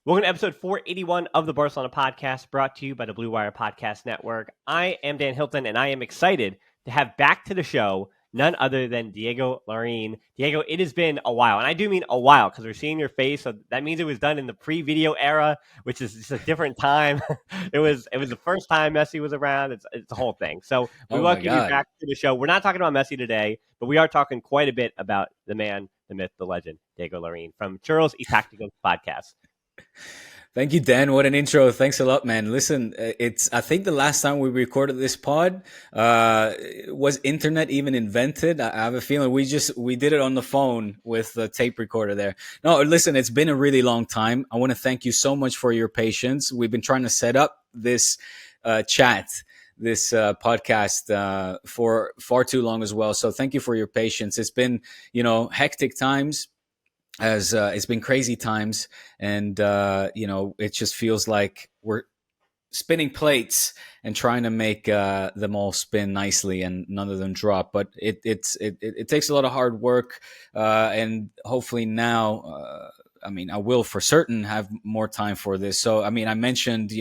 Welcome to episode 481 of the Barcelona podcast, brought to you by the Blue Wire Podcast Network. I am Dan Hilton, and I am excited to have back to the show none other than Diego Lorijn. Diego, it has been a while, and I do mean a while because we're seeing your face, so that means it was done in the pre-video era, which is just a different time. it was the first time Messi was around. It's the whole thing. So we Oh my welcome you God. back to the show. We're not talking about Messi today, but we are talking quite a bit about the man, the myth, the legend, Diego Lorijn from Churros y Tacticos podcast. Thank you, Dan. What an intro. Thanks a lot, man. Listen, I think the last time we recorded this pod, was internet even invented? I have a feeling we did it on the phone with the tape recorder there. No, listen, it's been a really long time. I want to thank you so much for your patience. We've been trying to set up this, chat, this podcast for far too long as well. So thank you for your patience. It's been, hectic times, as it's been crazy times, and it just feels like we're spinning plates and trying to make them all spin nicely and none of them drop. But it takes a lot of hard work, and hopefully now, I will for certain have more time for this. So, I mentioned,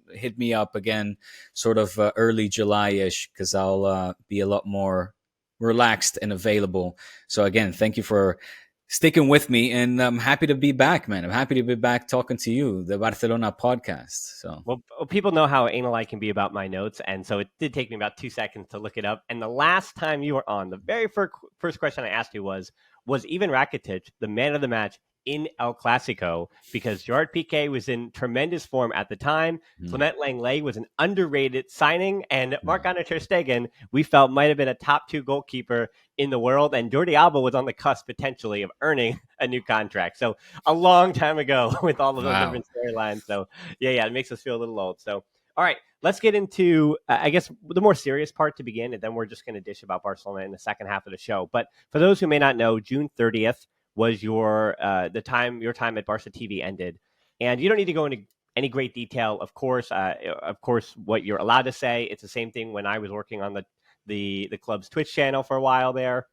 hit me up again, sort of early July-ish, because I'll be a lot more relaxed and available. So again, thank you for sticking with me, and I'm happy to be back, man. I'm happy to be back talking to you, the Barcelona podcast. So, well, people know how anal I can be about my notes, and so it did take me about 2 seconds to look it up. And the last time you were on, the very first question I asked you was Ivan Rakitic the man of the match in El Clasico? Because Gerard Piqué was in tremendous form at the time. Clement Lenglet was an underrated signing, and Marc-Andre ter Stegen, we felt, might have been a top 2 goalkeeper in the world, and Jordi Alba was on the cusp potentially of earning a new contract. So a long time ago with all of those different storylines. So yeah, it makes us feel a little old. So all right, let's get into, I guess, the more serious part to begin, and then we're just going to dish about Barcelona in the second half of the show. But for those who may not know, June 30th was your time at Barça TV ended, and you don't need to go into any great detail. Of course, what you're allowed to say. It's the same thing when I was working on the club's Twitch channel for a while there.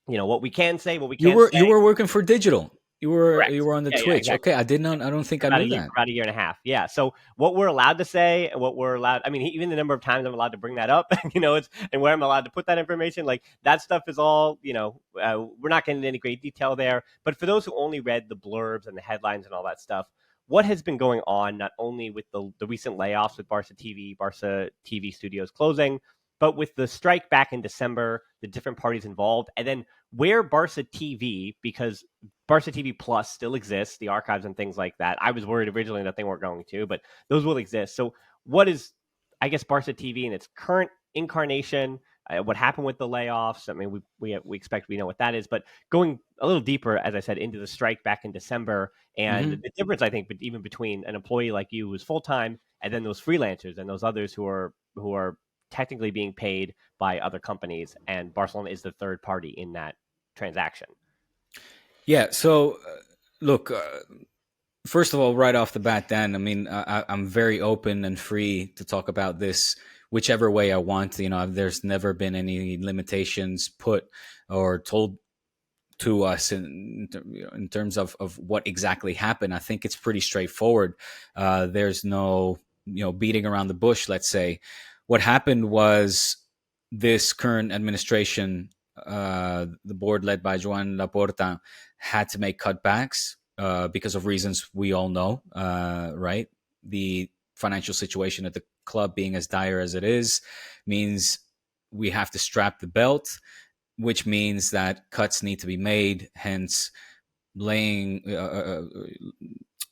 What we can say, what we can't say. You were working for digital. You were on the Twitch. Yeah, exactly. Okay, I don't think I knew that. About a year and a half. Yeah. So what we're allowed to say and what we're allowed, even the number of times I'm allowed to bring that up, it's, and where I'm allowed to put that information, like that stuff is all, we're not getting into any great detail there. But for those who only read the blurbs and the headlines and all that stuff, what has been going on, not only with the recent layoffs with Barça TV studios closing, but with the strike back in December, the different parties involved, and then where Barça TV, because Barça TV Plus still exists, the archives and things like that. I was worried originally that they weren't going to, but those will exist. So what is, I guess, Barça TV in its current incarnation? What happened with the layoffs? We expect we know what that is, but going a little deeper, as I said, into the strike back in December, and the difference, I think, even between an employee like you who's full-time and then those freelancers and those others who are technically being paid by other companies, and Barcelona is the third party in that transaction. Yeah. So, look, first of all, right off the bat, Dan, I'm very open and free to talk about this whichever way I want. There's never been any limitations put or told to us in terms of what exactly happened. I think it's pretty straightforward. There's no, beating around the bush, let's say. What happened was this current administration, the board led by Joan Laporta, had to make cutbacks because of reasons we all know, right? The financial situation at the club being as dire as it is means we have to strap the belt, which means that cuts need to be made, hence laying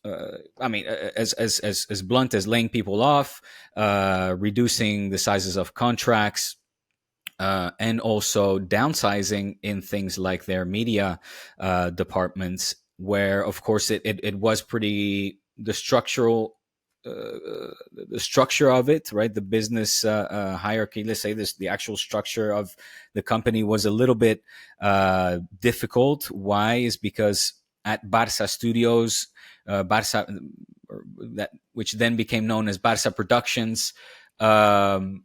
as blunt as laying people off, reducing the sizes of contracts, and also downsizing in things like their media departments, where, of course, it was pretty the structure of it, right? The business hierarchy, let's say this, the actual structure of the company was a little bit difficult. Why? Is because at Barça Studios, which then became known as Barça Productions, you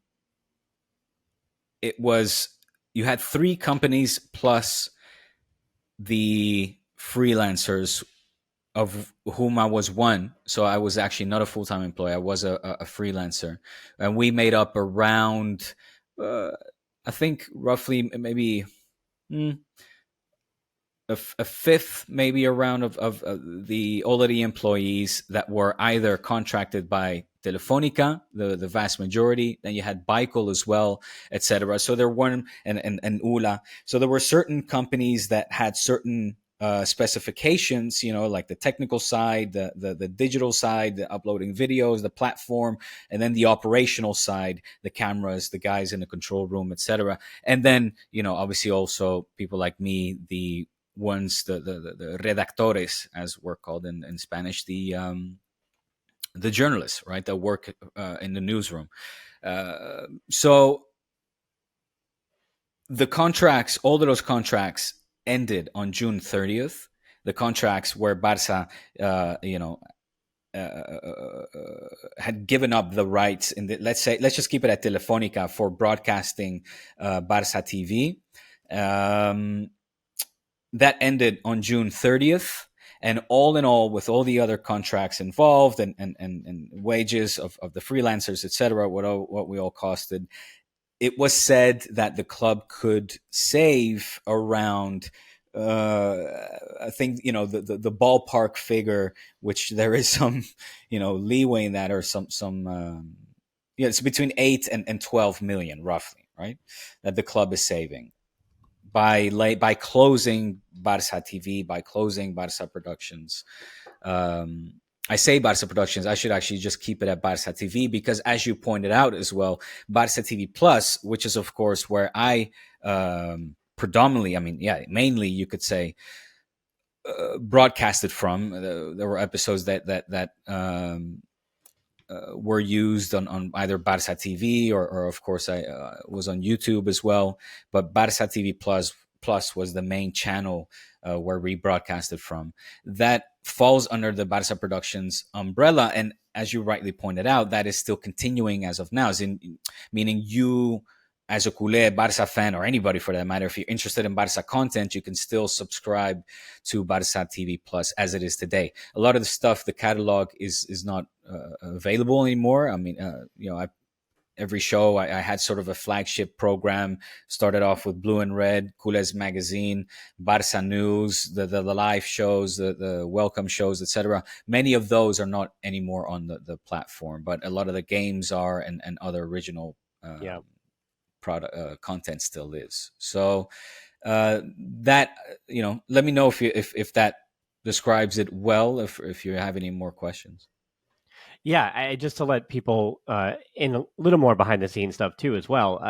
had 3 companies plus the freelancers of whom I was one. So I was actually not a full time employee. I was a freelancer, and we made up around, uh, I think, roughly maybe. mm, a fifth, maybe around of the all of the employees that were either contracted by Telefonica, the vast majority. Then you had Baikol as well, etc. So there weren't and Ula. So there were certain companies that had certain specifications, like the technical side, the digital side, the uploading videos, the platform, and then the operational side, the cameras, the guys in the control room, etc. And then, obviously also people like me, the ones the redactores, as we're called in Spanish, the journalists, right, that work in the newsroom. So the contracts, all of those contracts ended on June 30th. The contracts where Barça, had given up the rights in let's just keep it at Telefonica for broadcasting Barça TV. That ended on June 30th. And all in all, with all the other contracts involved and wages of the freelancers, etc., what we all costed, it was said that the club could save around, I think, the ballpark figure, which there is some, leeway in that, or it's between 8 and 12 million roughly, right? That the club is saving by closing Barça TV, by closing Barça Productions. I say Barça Productions, I should actually just keep it at Barça TV, because as you pointed out as well, Barça TV Plus, which is of course where I predominantly, mainly you could say, broadcasted from. There were episodes that were used on either Barça TV or of course I was on YouTube as well. But Barça TV Plus was the main channel where we broadcasted from. That falls under the Barça Productions umbrella, and as you rightly pointed out, that is still continuing as of now. Meaning you, as a Guler Barça fan, or anybody for that matter, if you're interested in Barça content, you can still subscribe to Barça TV Plus as it is today. A lot of the stuff, the catalog is not available anymore. Every show I had sort of a flagship program. Started off with Blue and Red, Gules Magazine, Barça News, the live shows, the welcome shows, etc. Many of those are not anymore on the platform, but a lot of the games are, and other original Yeah. product content still is. So that, let me know if that describes it well, if you have any more questions. Yeah, just to let people in a little more behind the scenes stuff too as well.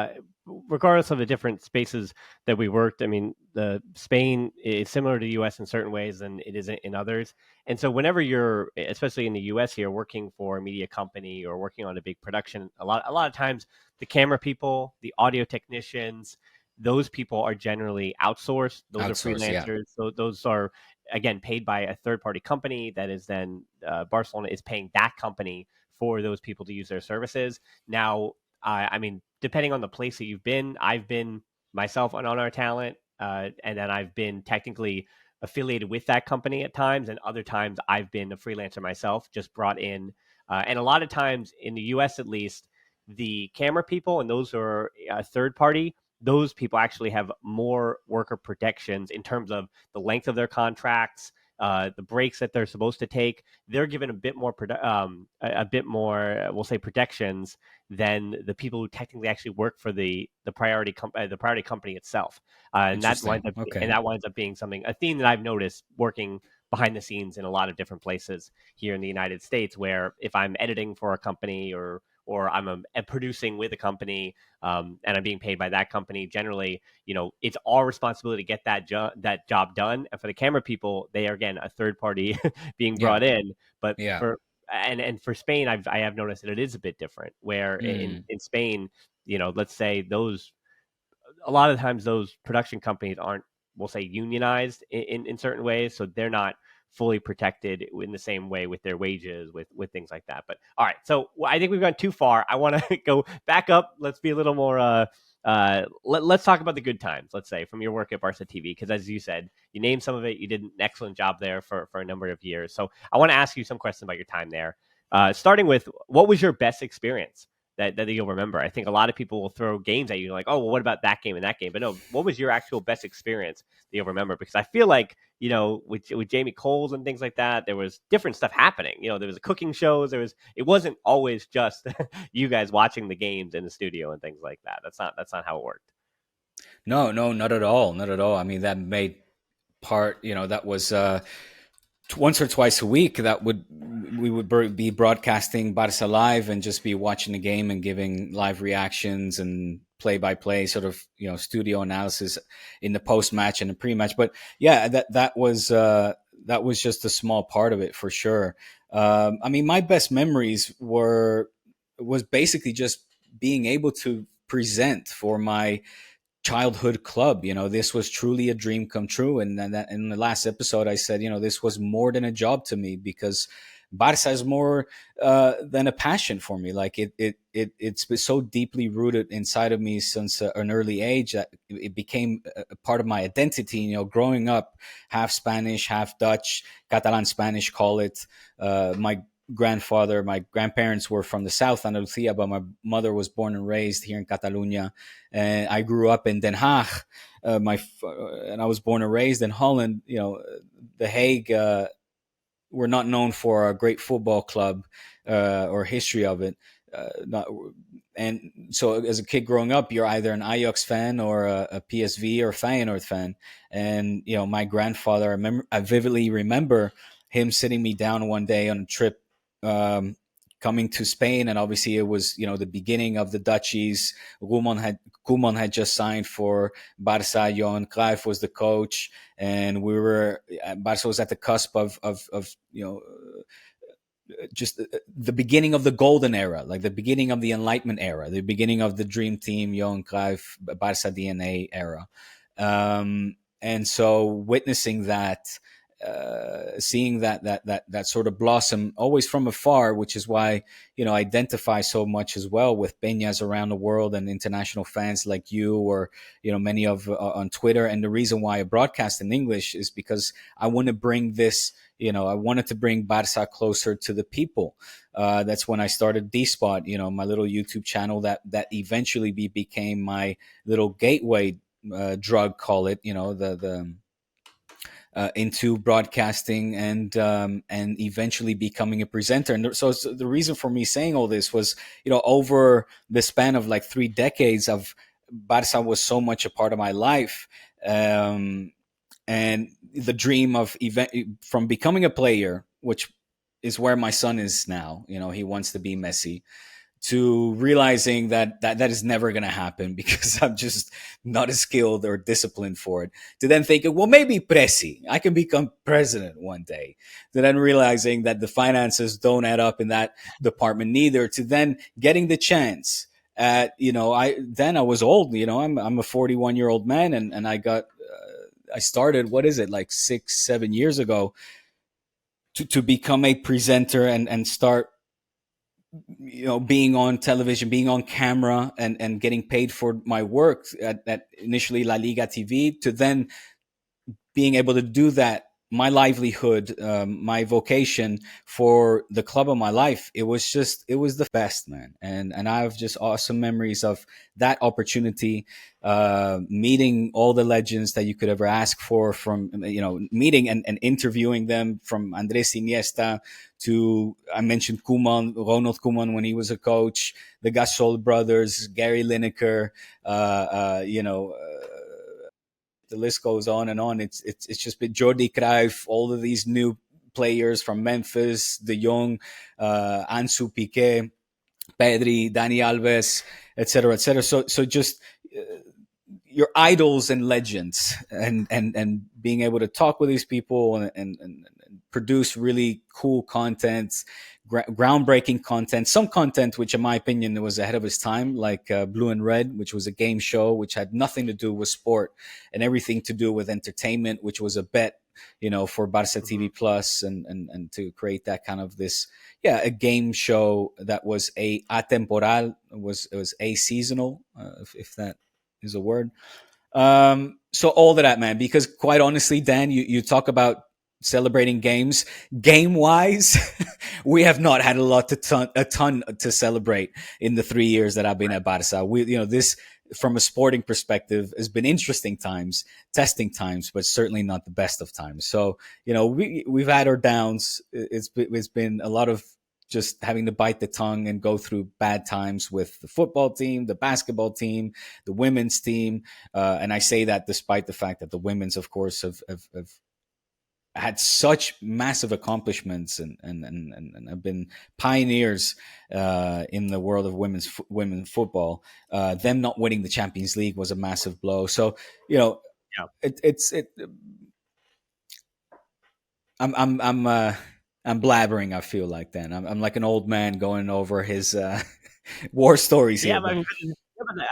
Regardless of the different spaces that we worked, I mean, the Spain is similar to the U.S. in certain ways than it is in others. And so, whenever you're, especially in the U.S. here, working for a media company or working on a big production, a lot of times the camera people, the audio technicians, those people are generally outsourced. Those are Outsource, yeah. freelancers. So those are again paid by a third party company that is then Barcelona is paying that company for those people to use their services. Now, I mean, depending on the place that you've been, I've been myself on our talent, and then I've been technically affiliated with that company at times, and other times I've been a freelancer myself, just brought in. And a lot of times in the U.S. at least, the camera people and those who are third party, those people actually have more worker protections in terms of the length of their contracts, the breaks that they're supposed to take. They're given a bit more, a bit more, we'll say, protections than the people who technically actually work for the priority company itself. Interesting. Okay. That winds up being a theme that I've noticed working behind the scenes in a lot of different places here in the United States, where if I'm editing for a company or I'm producing with a company, and I'm being paid by that company, generally, it's our responsibility to get that job done. And for the camera people, they are again a third party being Yeah. brought in. But Yeah. for Spain, I have noticed that it is a bit different. Where in Spain, let's say a lot of times those production companies aren't, we'll say, unionized in certain ways, so they're not fully protected in the same way with their wages, with things like that. But all right, so I think we've gone too far. I want to go back up. Let's be a little more let's talk about the good times. Let's say from your work at Barça TV, because as you said, you named some of it. You did an excellent job there for a number of years. So I want to ask you some questions about your time there. Starting with, what was your best experience that you'll remember? I think a lot of people will throw games at you like, oh, well, what about that game and that game? But no, what was your actual best experience that you'll remember? Because I feel like, with Jamie Coles and things like that, there was different stuff happening. There was cooking shows. It wasn't always just you guys watching the games in the studio and things like that. That's not how it worked. No, no, not at all, not at all. I mean, that made part. That was once or twice a week. We would be broadcasting Barca live and just be watching the game and giving live reactions and play by play sort of studio analysis in the post match and the pre match. But yeah, that was just a small part of it for sure. I mean, my best memories was basically just being able to present for my childhood club. This was truly a dream come true. And that in the last episode, I said, this was more than a job to me, because Barça is more than a passion for me. Like it's been so deeply rooted inside of me since an early age that it became a part of my identity. Growing up, half Spanish, half Dutch, Catalan Spanish, call it. My grandparents were from the south, Andalusia, but my mother was born and raised here in Catalonia, and I grew up in Den Haag. And I was born and raised in Holland. The Hague. We're not known for a great football club or history of it. And so as a kid growing up, you're either an Ajax fan or a PSV or Feyenoord fan. And, my grandfather, I vividly remember him sitting me down one day on a trip coming to Spain. And obviously it was, the beginning of the Dutchies. Koeman had just signed for Barça. Johan Cruyff was the coach. And Barça was at the cusp of just the beginning of the golden era, like the beginning of the Enlightenment era, the beginning of the dream team, Johan Cruyff, Barça DNA era. And so witnessing that, seeing that sort of blossom always from afar, which is why I identify so much as well with peñas around the world and international fans like you, or many of on Twitter. And the reason why I broadcast in English is because I want to bring this. I wanted to bring Barça closer to the people. That's when I started D-Spot, my little YouTube channel that eventually became my little gateway drug, call it, into broadcasting and eventually becoming a presenter. And so the reason for me saying all this was, over the span of like 3 decades of Barça was so much a part of my life. And the dream of from becoming a player, which is where my son is now, he wants to be Messi, to realizing that is never going to happen because I'm just not as skilled or disciplined for it, to then thinking, well, maybe Presi, I can become president one day, to then realizing that the finances don't add up in that department neither, to then getting the chance at, I was old, I'm a 41-year-old man, and I started, what is it, like 6-7 years ago, to become a presenter and start, being on television, being on camera, and getting paid for my work at initially La Liga TV, to then being able to do that, my livelihood, my vocation for the club of my life. It was the best, man. And I have just awesome memories of that opportunity, meeting all the legends that you could ever ask for, from, meeting and interviewing them, from Andres Iniesta to, I mentioned Ronald Koeman when he was a coach, the Gasol brothers, Gary Lineker, the list goes on and on. It's just been Jordi Cruyff, all of these new players from Memphis, De Jong, Ansu Piqué, Pedri, Dani Alves, etc., etc. So just your idols and legends, and being able to talk with these people and produce really cool content, groundbreaking content, some content which in my opinion was ahead of its time, like Blue and Red, which was a game show which had nothing to do with sport and everything to do with entertainment, which was a bet, for Barça TV Plus, and to create that kind of this, a game show that was atemporal, it was a seasonal, if that is a word. So all of that, man, because quite honestly, Dan, you talk about celebrating games. Game wise, we have not had a ton to celebrate in the 3 years that I've been at Barca. This from a sporting perspective has been interesting times, testing times, but certainly not the best of times. So, we've had our downs. It's been a lot of just having to bite the tongue and go through bad times with the football team, the basketball team, the women's team. And I say that despite the fact that the women's, of course, have had such massive accomplishments and have been pioneers in the world of women's football. Them not winning the Champions League was a massive blow. So, yeah. I'm blabbering. I feel like then I'm like an old man going over his war stories here. But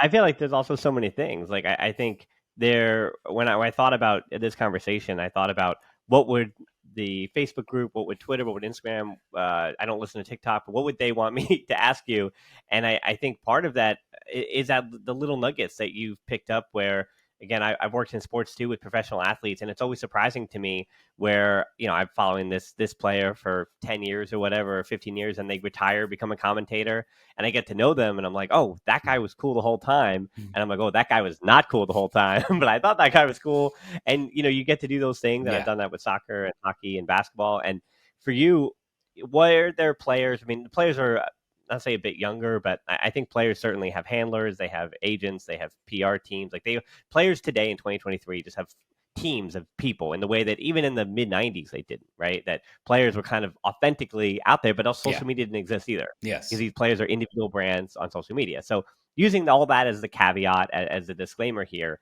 I feel like there's also so many things. Like I think when I thought about this conversation, I thought about what would the Facebook group, what would Twitter, what would Instagram? I don't listen to TikTok, but what would they want me to ask you? And I think part of that is that the little nuggets that you've picked up where. Again, I've worked in sports too with professional athletes, and it's always surprising to me where I'm following this player for 10 years or whatever, or 15 years, and they retire, become a commentator, and I get to know them, and I'm like, oh, that guy was cool the whole time, and I'm like, oh, that guy was not cool the whole time, but I thought that guy was cool, and you get to do those things, and I've done that with soccer and hockey and basketball, and for you, what are their players? I mean, the players are. I'll say a bit younger, but I think players certainly have handlers, they have agents, they have PR teams. Like players today in 2023 just have teams of people in the way that even in the mid 90s they didn't, right? That players were kind of authentically out there, but also social media didn't exist either. Yes. Because these players are individual brands on social media. So using all that as the caveat, as a disclaimer here,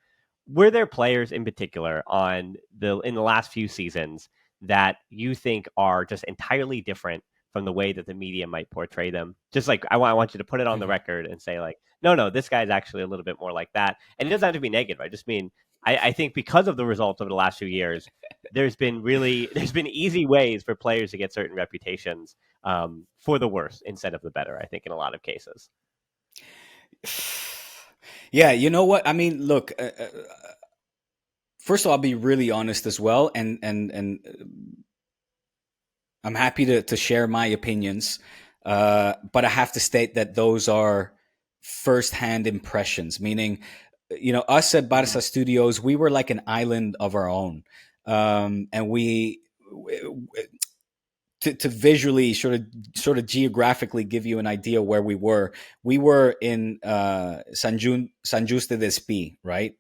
were there players in particular in the last few seasons that you think are just entirely different from the way that the media might portray them? Just like I want you to put it on the record and say like, no, this guy's actually a little bit more like that. And it doesn't have to be negative. I just mean, I think because of the results over the last few years, there's been easy ways for players to get certain reputations for the worse instead of the better, I think, in a lot of cases. Yeah, you know what? I mean, look, first of all, I'll be really honest as well. And I'm happy to share my opinions, but I have to state that those are firsthand impressions, meaning, us at Barça Studios, we were like an island of our own. And to visually sort of geographically give you an idea where we were in San Just de Despí, right?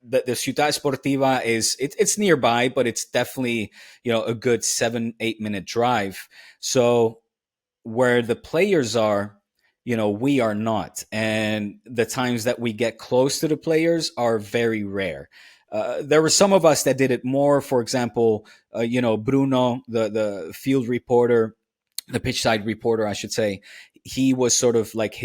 The Ciutat Esportiva it's nearby, but it's definitely a good 7-8 minute drive. So where the players are, we are not, and the times that we get close to the players are very rare. There were some of us that did it more. For example, Bruno, the field reporter, the pitch side reporter, I should say. He was sort of like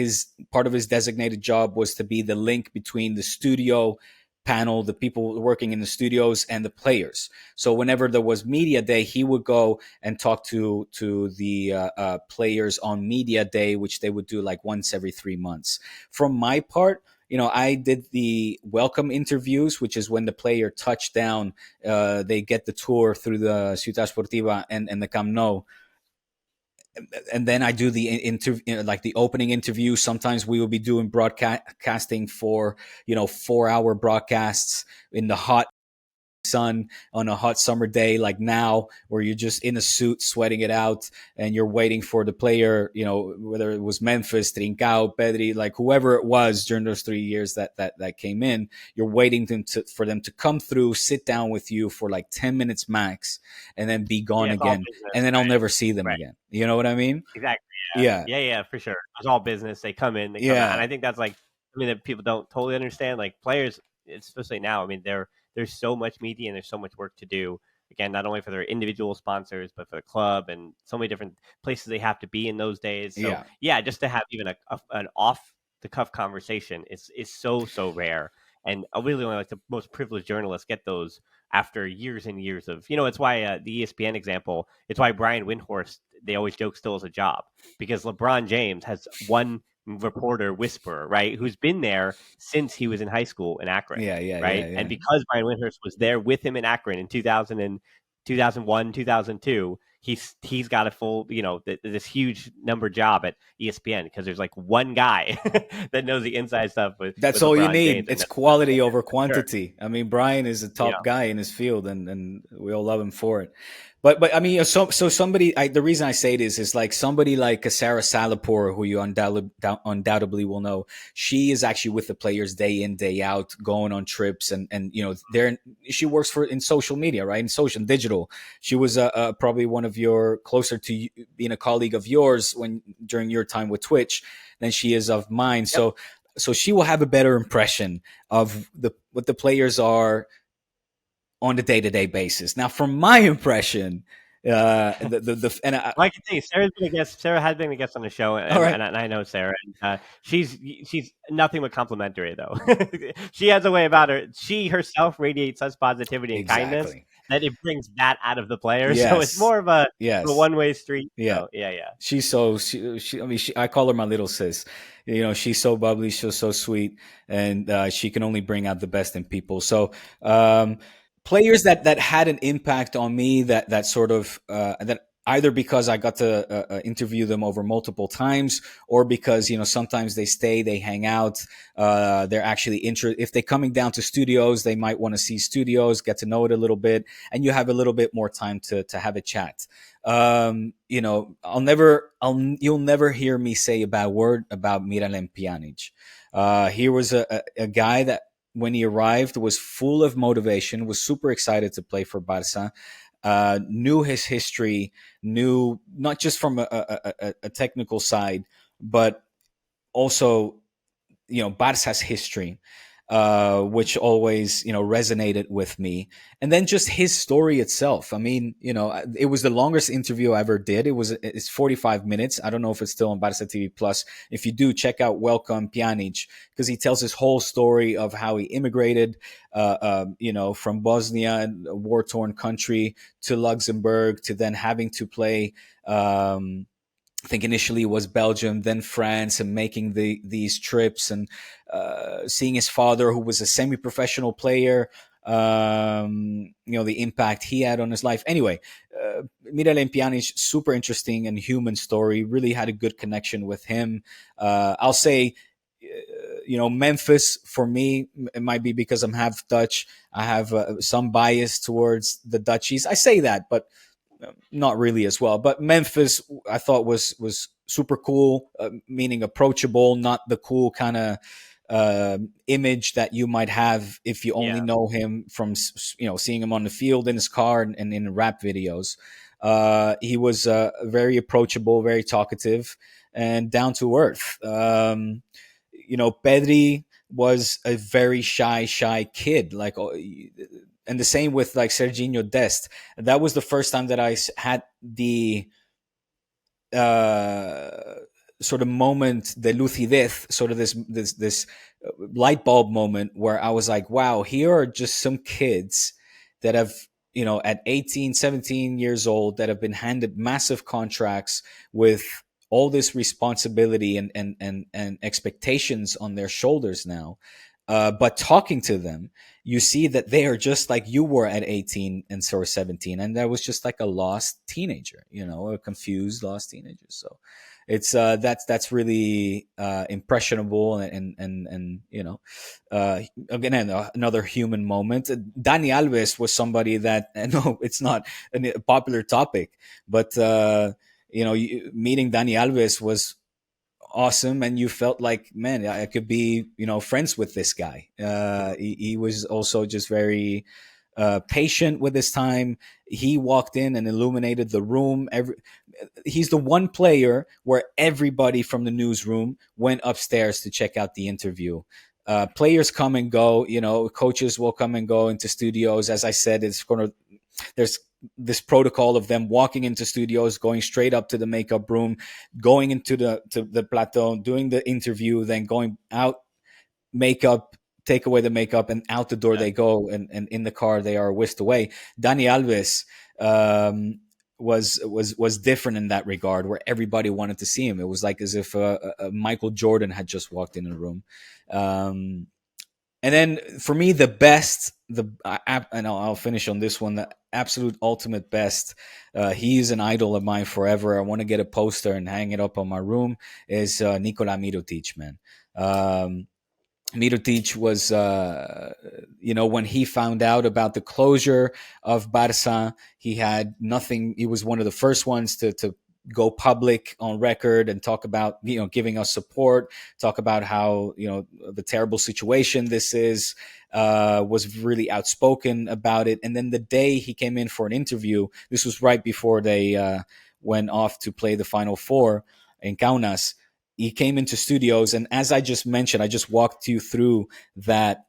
part of his designated job was to be the link between the studio panel, the people working in the studios, and the players. So whenever there was media day, he would go and talk to the players on media day, which they would do like once every 3 months. From my part, I did the welcome interviews, which is when the player touched down, they get the tour through the Ciutat Esportiva and the Camp Nou. And then I do the interview, like the opening interview. Sometimes we will be doing broadcasting for 4-hour broadcasts in the hot sun on a hot summer day like now, where you're just in a suit sweating it out and you're waiting for the player, whether it was Memphis, Trincao, Pedri, like whoever it was during those 3 years that came in, you're waiting for them to come through, sit down with you for like 10 minutes max, and then be gone again. And then I'll never see them again. You know what I mean? Exactly. Yeah, for sure. It's all business. They come in, they come out. And I think that's that people don't totally understand. Like players, especially now, there's so much media and there's so much work to do. Again, not only for their individual sponsors, but for the club and so many different places they have to be in those days. So just to have even an off the cuff conversation is so rare. And really only like the most privileged journalists get those after years and years of, it's why the ESPN example, it's why Brian Windhorst, they always joke, still has a job, because LeBron James has one reporter whisperer, right? Who's been there since he was in high school in Akron, Yeah, yeah, yeah, right? yeah. And because Brian Windhorst was there with him in Akron in 2001, 2002, he's got a full, this huge number job at ESPN because there's like one guy that knows the inside stuff That's with all you LeBron need. James, and It's that's quality over sure. quantity. I mean, Brian is a Yeah, top guy in his field, and we all love him for it. But I mean, so somebody. The reason I say this is like somebody like Sarah Salapur, who you undoubtedly will know. She is actually with the players day in day out, going on trips, and there she works for in social media, right? In social and digital. She was probably one of your closer to being a colleague of yours when during your time with Twitch than she is of mine. yep. So she will have a better impression of what the players are on the day-to-day basis. Now, from my impression, the and Well, I can tell you, Sarah's been a guest. Sarah has been a guest on the show, all right, and I know Sarah. And, she's nothing but complimentary, though. She has a way about her. She herself radiates such positivity and kindness exactly, that it brings that out of the players. So it's yes, more of a yes, one-way street. yeah. So yeah. She's so she I mean I call her my little sis. She's so bubbly, she's so sweet, and she can only bring out the best in people. So players that had an impact on me that sort of that either because I got to interview them over multiple times or because sometimes they stay, they hang out, they're actually if they're coming down to studios, they might want to see studios, get to know it a little bit, and you have a little bit more time to have a chat. You'll never hear me say a bad word about Miralem Pjanic. He was a guy that when he arrived was full of motivation, was super excited to play for Barça, knew his history, knew not just from a technical side, but also Barca's history, which always resonated with me. And then just his story itself. I mean, it was the longest interview I ever did. It's 45 minutes. I don't know if it's still on Barça TV Plus. If you do, check out Welcome Pjanic because he tells his whole story of how he immigrated, from Bosnia, a war-torn country, to Luxembourg, to then having to play. I think initially it was Belgium, then France, and making these trips and seeing his father, who was a semi-professional player, the impact he had on his life. Anyway, Miralem Pjanic, super interesting and human story. Really had a good connection with him. I'll say, Memphis for me, it might be because I'm half Dutch. I have some bias towards the Dutchies. I say that, but not really as well. But Memphis, I thought was super cool, meaning approachable, not the cool kind of image that you might have if you only Yeah. know him from seeing him on the field in his car and in rap videos. He was very approachable, very talkative, and down to earth. Pedri was a very shy kid, and the same with like Serginho Dest. That was the first time that I had the sort of moment, the lucidez, sort of this light bulb moment where I was like, wow, here are just some kids that have, at 18, 17 years old, that have been handed massive contracts with all this responsibility and expectations on their shoulders now. But talking to them, you see that they are just like you were at 18 and sort of 17. And that was just like a lost teenager, a confused lost teenager. So it's that's really impressionable and again another human moment. Dani Alves was somebody that no, it's not a popular topic, but meeting Dani Alves was awesome, and you felt like, man, I could be friends with this guy. He was also just very patient with his time. He walked in and illuminated the room. He's the one player where everybody from the newsroom went upstairs to check out the interview. Players come and go, coaches will come and go into studios. As I said, there's this protocol of them walking into studios, going straight up to the makeup room, going into the plateau, doing the interview, then going out, makeup, take away the makeup, and out the door they go, and in the car they are whisked away. Dani Alves was different in that regard, where everybody wanted to see him. It was like as if Michael Jordan had just walked in the room. And then for me, the best, and I'll finish on this one, the absolute ultimate best. He's an idol of mine forever. I want to get a poster and hang it up on my room. Is Nikola Mirotic, man. Mirotic was, when he found out about the closure of Barça, he had nothing. He was one of the first ones to go public on record and talk about, giving us support, talk about how, the terrible situation this is, was really outspoken about it. And then the day he came in for an interview, this was right before they went off to play the Final Four in Kaunas. He came into studios, and as I just mentioned, I just walked you through that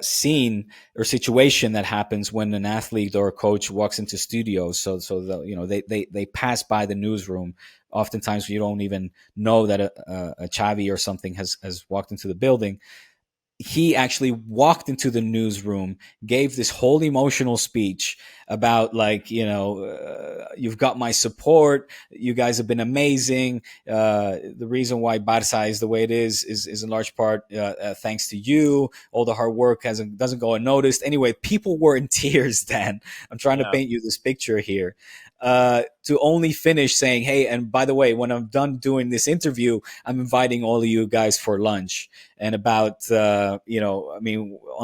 scene or situation that happens when an athlete or a coach walks into studios. So they pass by the newsroom. Oftentimes, you don't even know that a Xavi or something has walked into the building. He actually walked into the newsroom, gave this whole emotional speech about you've got my support. You guys have been amazing. The reason why Barça is the way it is in large part thanks to you. All the hard work doesn't go unnoticed. Anyway, people were in tears, Dan. I'm trying to paint you this picture here. To only finish saying, hey, and by the way, when I'm done doing this interview, I'm inviting all of you guys for lunch. And about, on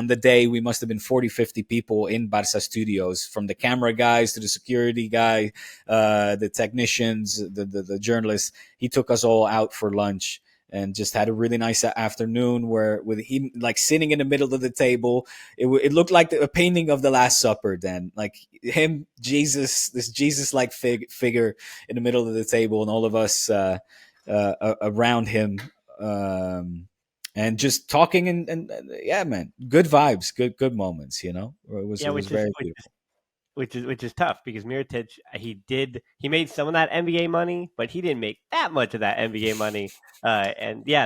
the day, we must have been 40, 50 people in Barça studios, from the camera guys to the security guy, the technicians, the journalists. He took us all out for lunch and just had a really nice afternoon with him like sitting in the middle of the table. It looked like a painting of the Last Supper, then, like him, this Jesus-like figure in the middle of the table, and all of us around him, and just talking and yeah, man, good vibes, good moments. It was very beautiful. Which is tough because Mirotic, he made some of that NBA money, but he didn't make that much of that NBA money.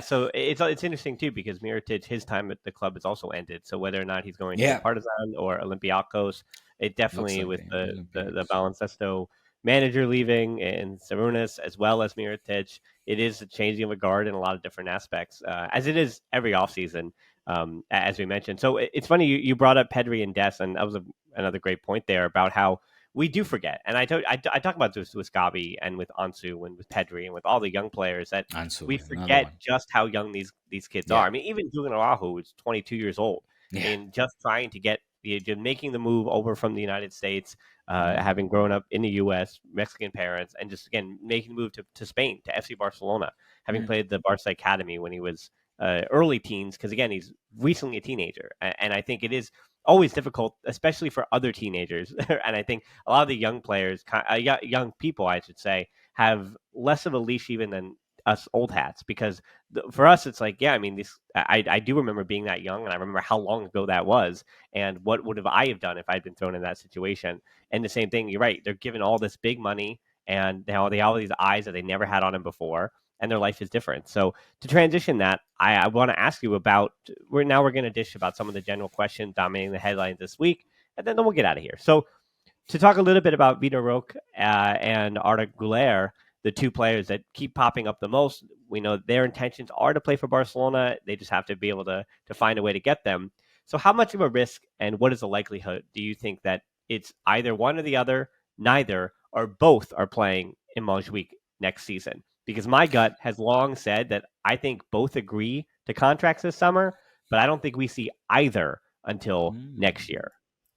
So it's interesting too, because Mirotic, his time at the club has also ended. So whether or not he's going to Partizan or Olympiacos, it definitely, with the Baloncesto manager leaving and Sarunas as well as Mirotic, it is a changing of a guard in a lot of different aspects, as it is every offseason. As we mentioned. So it's funny you brought up Pedri and Des, and that was another great point there about how we do forget. And I talk about this with Gabi and with Ansu and with Pedri and with all the young players, that we forget just how young these kids are. I mean, even Julian Araujo, who's 22 years old, and just trying to get making the move over from the United States, having grown up in the U.S., Mexican parents, and just again making the move to Spain, to FC Barcelona, having played the Barca Academy when he was early teens, because again, he's recently a teenager, and I think it is always difficult, especially for other teenagers. And I think a lot of the young players, young people, I should say, have less of a leash even than us old hats, because for us, it's like, I do remember being that young, and I remember how long ago that was, and what would I have done if I'd been thrown in that situation. And the same thing, you're right, they're given all this big money, and now they have all these eyes that they never had on them before, and their life is different. So to transition that, I want to ask you about, we're going to dish about some of the general questions dominating the headlines this week, and then we'll get out of here. So to talk a little bit about Vitor Roque and Arda Guler, the two players that keep popping up the most, we know their intentions are to play for Barcelona. They just have to be able to find a way to get them. So how much of a risk, and what is the likelihood, do you think that it's either one or the other, neither, or both are playing in Montjuic next season? Because my gut has long said that I think both agree to contracts this summer, but I don't think we see either until next year.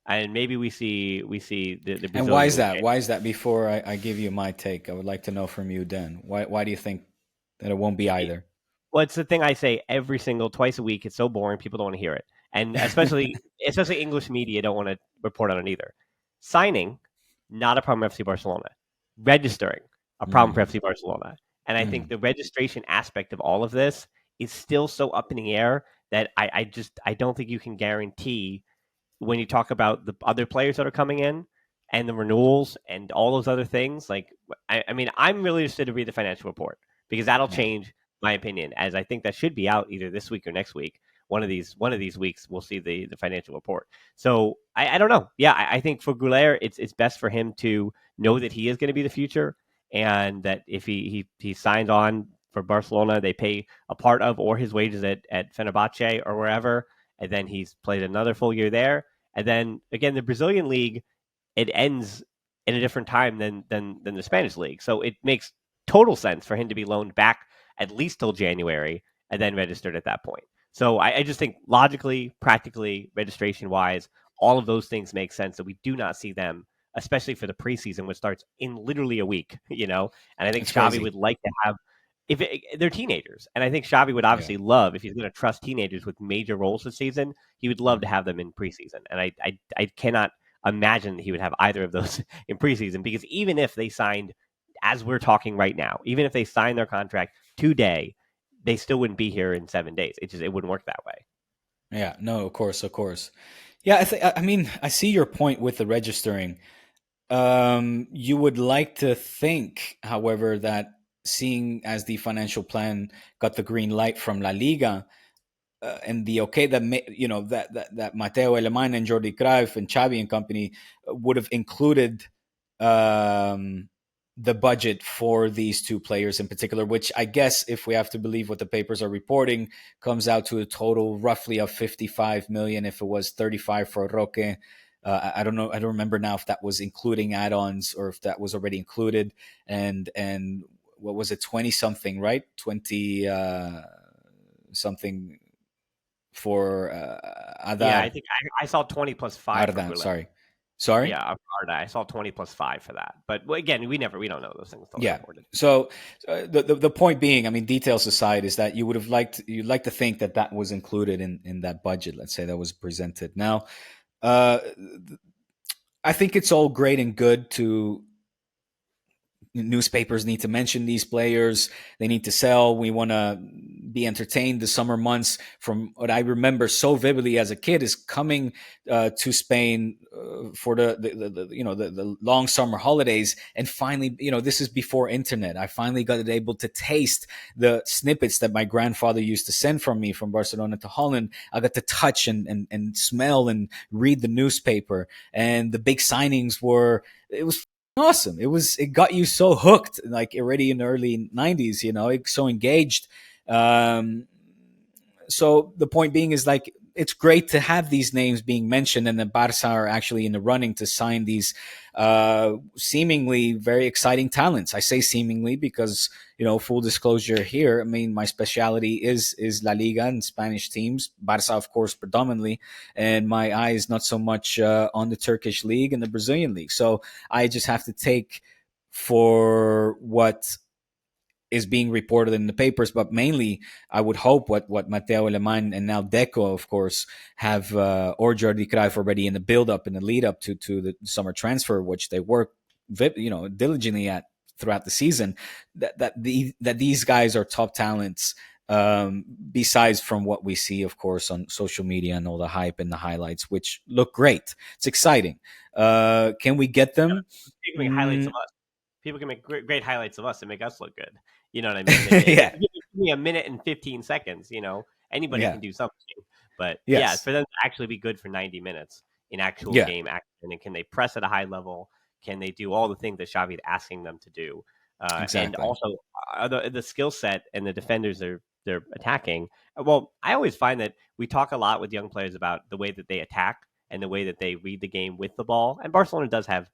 And maybe we see the and why is that? Why is that? Before I give you my take, I would like to know from you, Dan. Why do you think that it won't be either? Well, it's the thing I say twice a week. It's so boring, people don't want to hear it, and especially English media don't want to report on it either. Signing, not a problem for FC Barcelona. Registering, a problem for FC Barcelona. And I think the registration aspect of all of this is still so up in the air that I don't think you can guarantee, when you talk about the other players that are coming in and the renewals and all those other things. Like, I mean, I'm really interested to read the financial report, because that'll change my opinion, as I think that should be out either this week or next week. One of these weeks, we'll see the financial report. So I don't know. Yeah, I think for Guler, it's best for him to know that he is going to be the future, and that if he signs on for Barcelona, they pay a part of or his wages at Fenerbahce or wherever, and then he's played another full year there, and then again the Brazilian league, it ends in a different time than the Spanish league, so it makes total sense for him to be loaned back at least till January and then registered at that point. So I just think logically, practically, registration wise, all of those things make sense that we do not see them, especially for the preseason, which starts in literally a week, you know? And I think It's Xavi crazy. would like to have, they're teenagers. And I think Xavi would Yeah. obviously love, if he's going to trust teenagers with major roles this season, he would love to Mhm. have them in preseason. And I cannot imagine that he would have either of those in preseason, because even if they signed, as we're talking right now, even if they signed their contract today, they still wouldn't be here in 7 days. It wouldn't work that way. Yeah, no, of course, of course. Yeah, I mean, I see your point with the registering. You would like to think, however, that seeing as the financial plan got the green light from La Liga, and the okay that that Mateo Alemán and Jordi Cruyff and Xavi and company would have included um, the budget for these two players in particular, which I guess, if we have to believe what the papers are reporting, comes out to a total roughly of 55 million. If it was 35 for Roque, I don't know. I don't remember now if that was including add-ons or if that was already included. And what was it, 20 something, right? 20 something for Yeah, I Adar think I saw 20 plus 5 for Arda. Guler. Sorry. Yeah, Arda. I saw 20 plus 5 for that. But again, we don't know those things until they're Yeah. reported. So the point being, I mean, details aside, is that you'd like to think that that was included in that budget. Let's say that was presented. Now, uh, I think it's all great and good to newspapers need to mention these players. They need to sell. We want to be entertained. The summer months, from what I remember so vividly as a kid, is coming to Spain for the long summer holidays. And finally, this is before internet. I finally got able to taste the snippets that my grandfather used to send from me from Barcelona to Holland. I got to touch and smell and read the newspaper. And the big signings it was awesome. It got you so hooked, like already in the early 90s, so engaged. Um, so the point being is, like, it's great to have these names being mentioned, and the Barca are actually in the running to sign these seemingly very exciting talents. I say seemingly because, full disclosure here, I mean, my specialty is La Liga and Spanish teams, Barca, of course, predominantly, and my eye is not so much on the Turkish league and the Brazilian league. So I just have to take for what is being reported in the papers, but mainly I would hope what Mateo Alemán and now Deco, of course, have or Jordi Cruyff already in the build up and the lead up to the summer transfer, which they work diligently at throughout the season. That these guys are top talents. Besides from what we see, of course, on social media and all the hype and the highlights, which look great, it's exciting. Can we get them? People make highlights of us. People can make great highlights of us and make us look good. You know what I mean? If Yeah, you give me a minute and 15 seconds, anybody yeah, can do something. But yeah, yes, for them to actually be good for 90 minutes in actual yeah, game action, and can they press at a high level? Can they do all the things that Xavi is asking them to do? And exactly. also the skill set and the defenders they're attacking. Well, I always find that we talk a lot with young players about the way that they attack and the way that they read the game with the ball. And Barcelona does have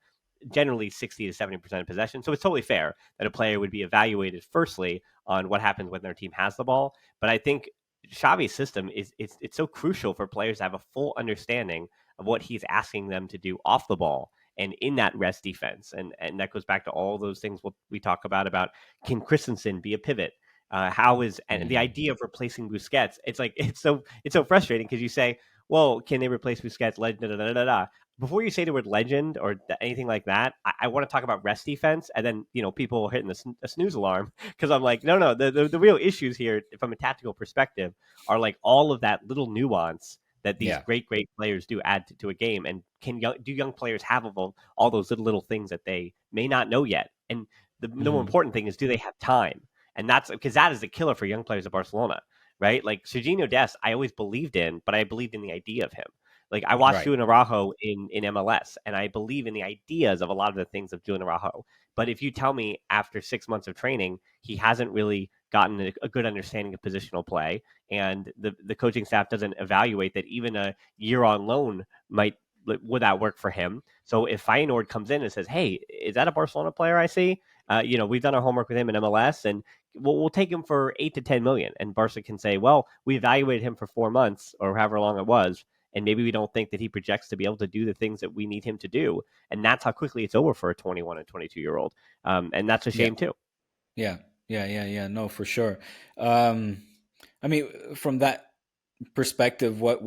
generally 60 to 70% of possession. So it's totally fair that a player would be evaluated firstly on what happens when their team has the ball. But I think Xavi's system it's so crucial for players to have a full understanding of what he's asking them to do off the ball and in that rest defense. And that goes back to all those things we talk about can Christensen be a pivot? How is and the Mm. idea of replacing Busquets? It's like it's so frustrating because you say, well, can they replace Busquets? Da, da, da, da, da. Before you say the word legend or anything like that, I want to talk about rest defense, and then people hitting the snooze alarm because I'm like, no, the real issues here from a tactical perspective are like all of that little nuance that these Yeah. great players do add to a game, and do young players have all those little things that they may not know yet? And the more Hmm. important thing is, do they have time? And that's because that is the killer for young players at Barcelona, right? Like Serginho Dest, I always believed in, but I believed in the idea of him. Like I watched Right. Julian Araujo in MLS, and I believe in the ideas of a lot of the things of Julian Araujo. But if you tell me after 6 months of training, he hasn't really gotten a good understanding of positional play, and the coaching staff doesn't evaluate that even a year on loan might would that work for him. So if Feyenoord comes in and says, "Hey, is that a Barcelona player I see?" We've done our homework with him in MLS, and we'll take him for 8 to 10 million. And Barca can say, "Well, we evaluated him for 4 months or however long it was, and maybe we don't think that he projects to be able to do the things that we need him to do." And that's how quickly it's over for a 21 and 22-year-old. And that's a Yeah. shame too. Yeah. Yeah. No, for sure. Um, I mean, from that perspective, what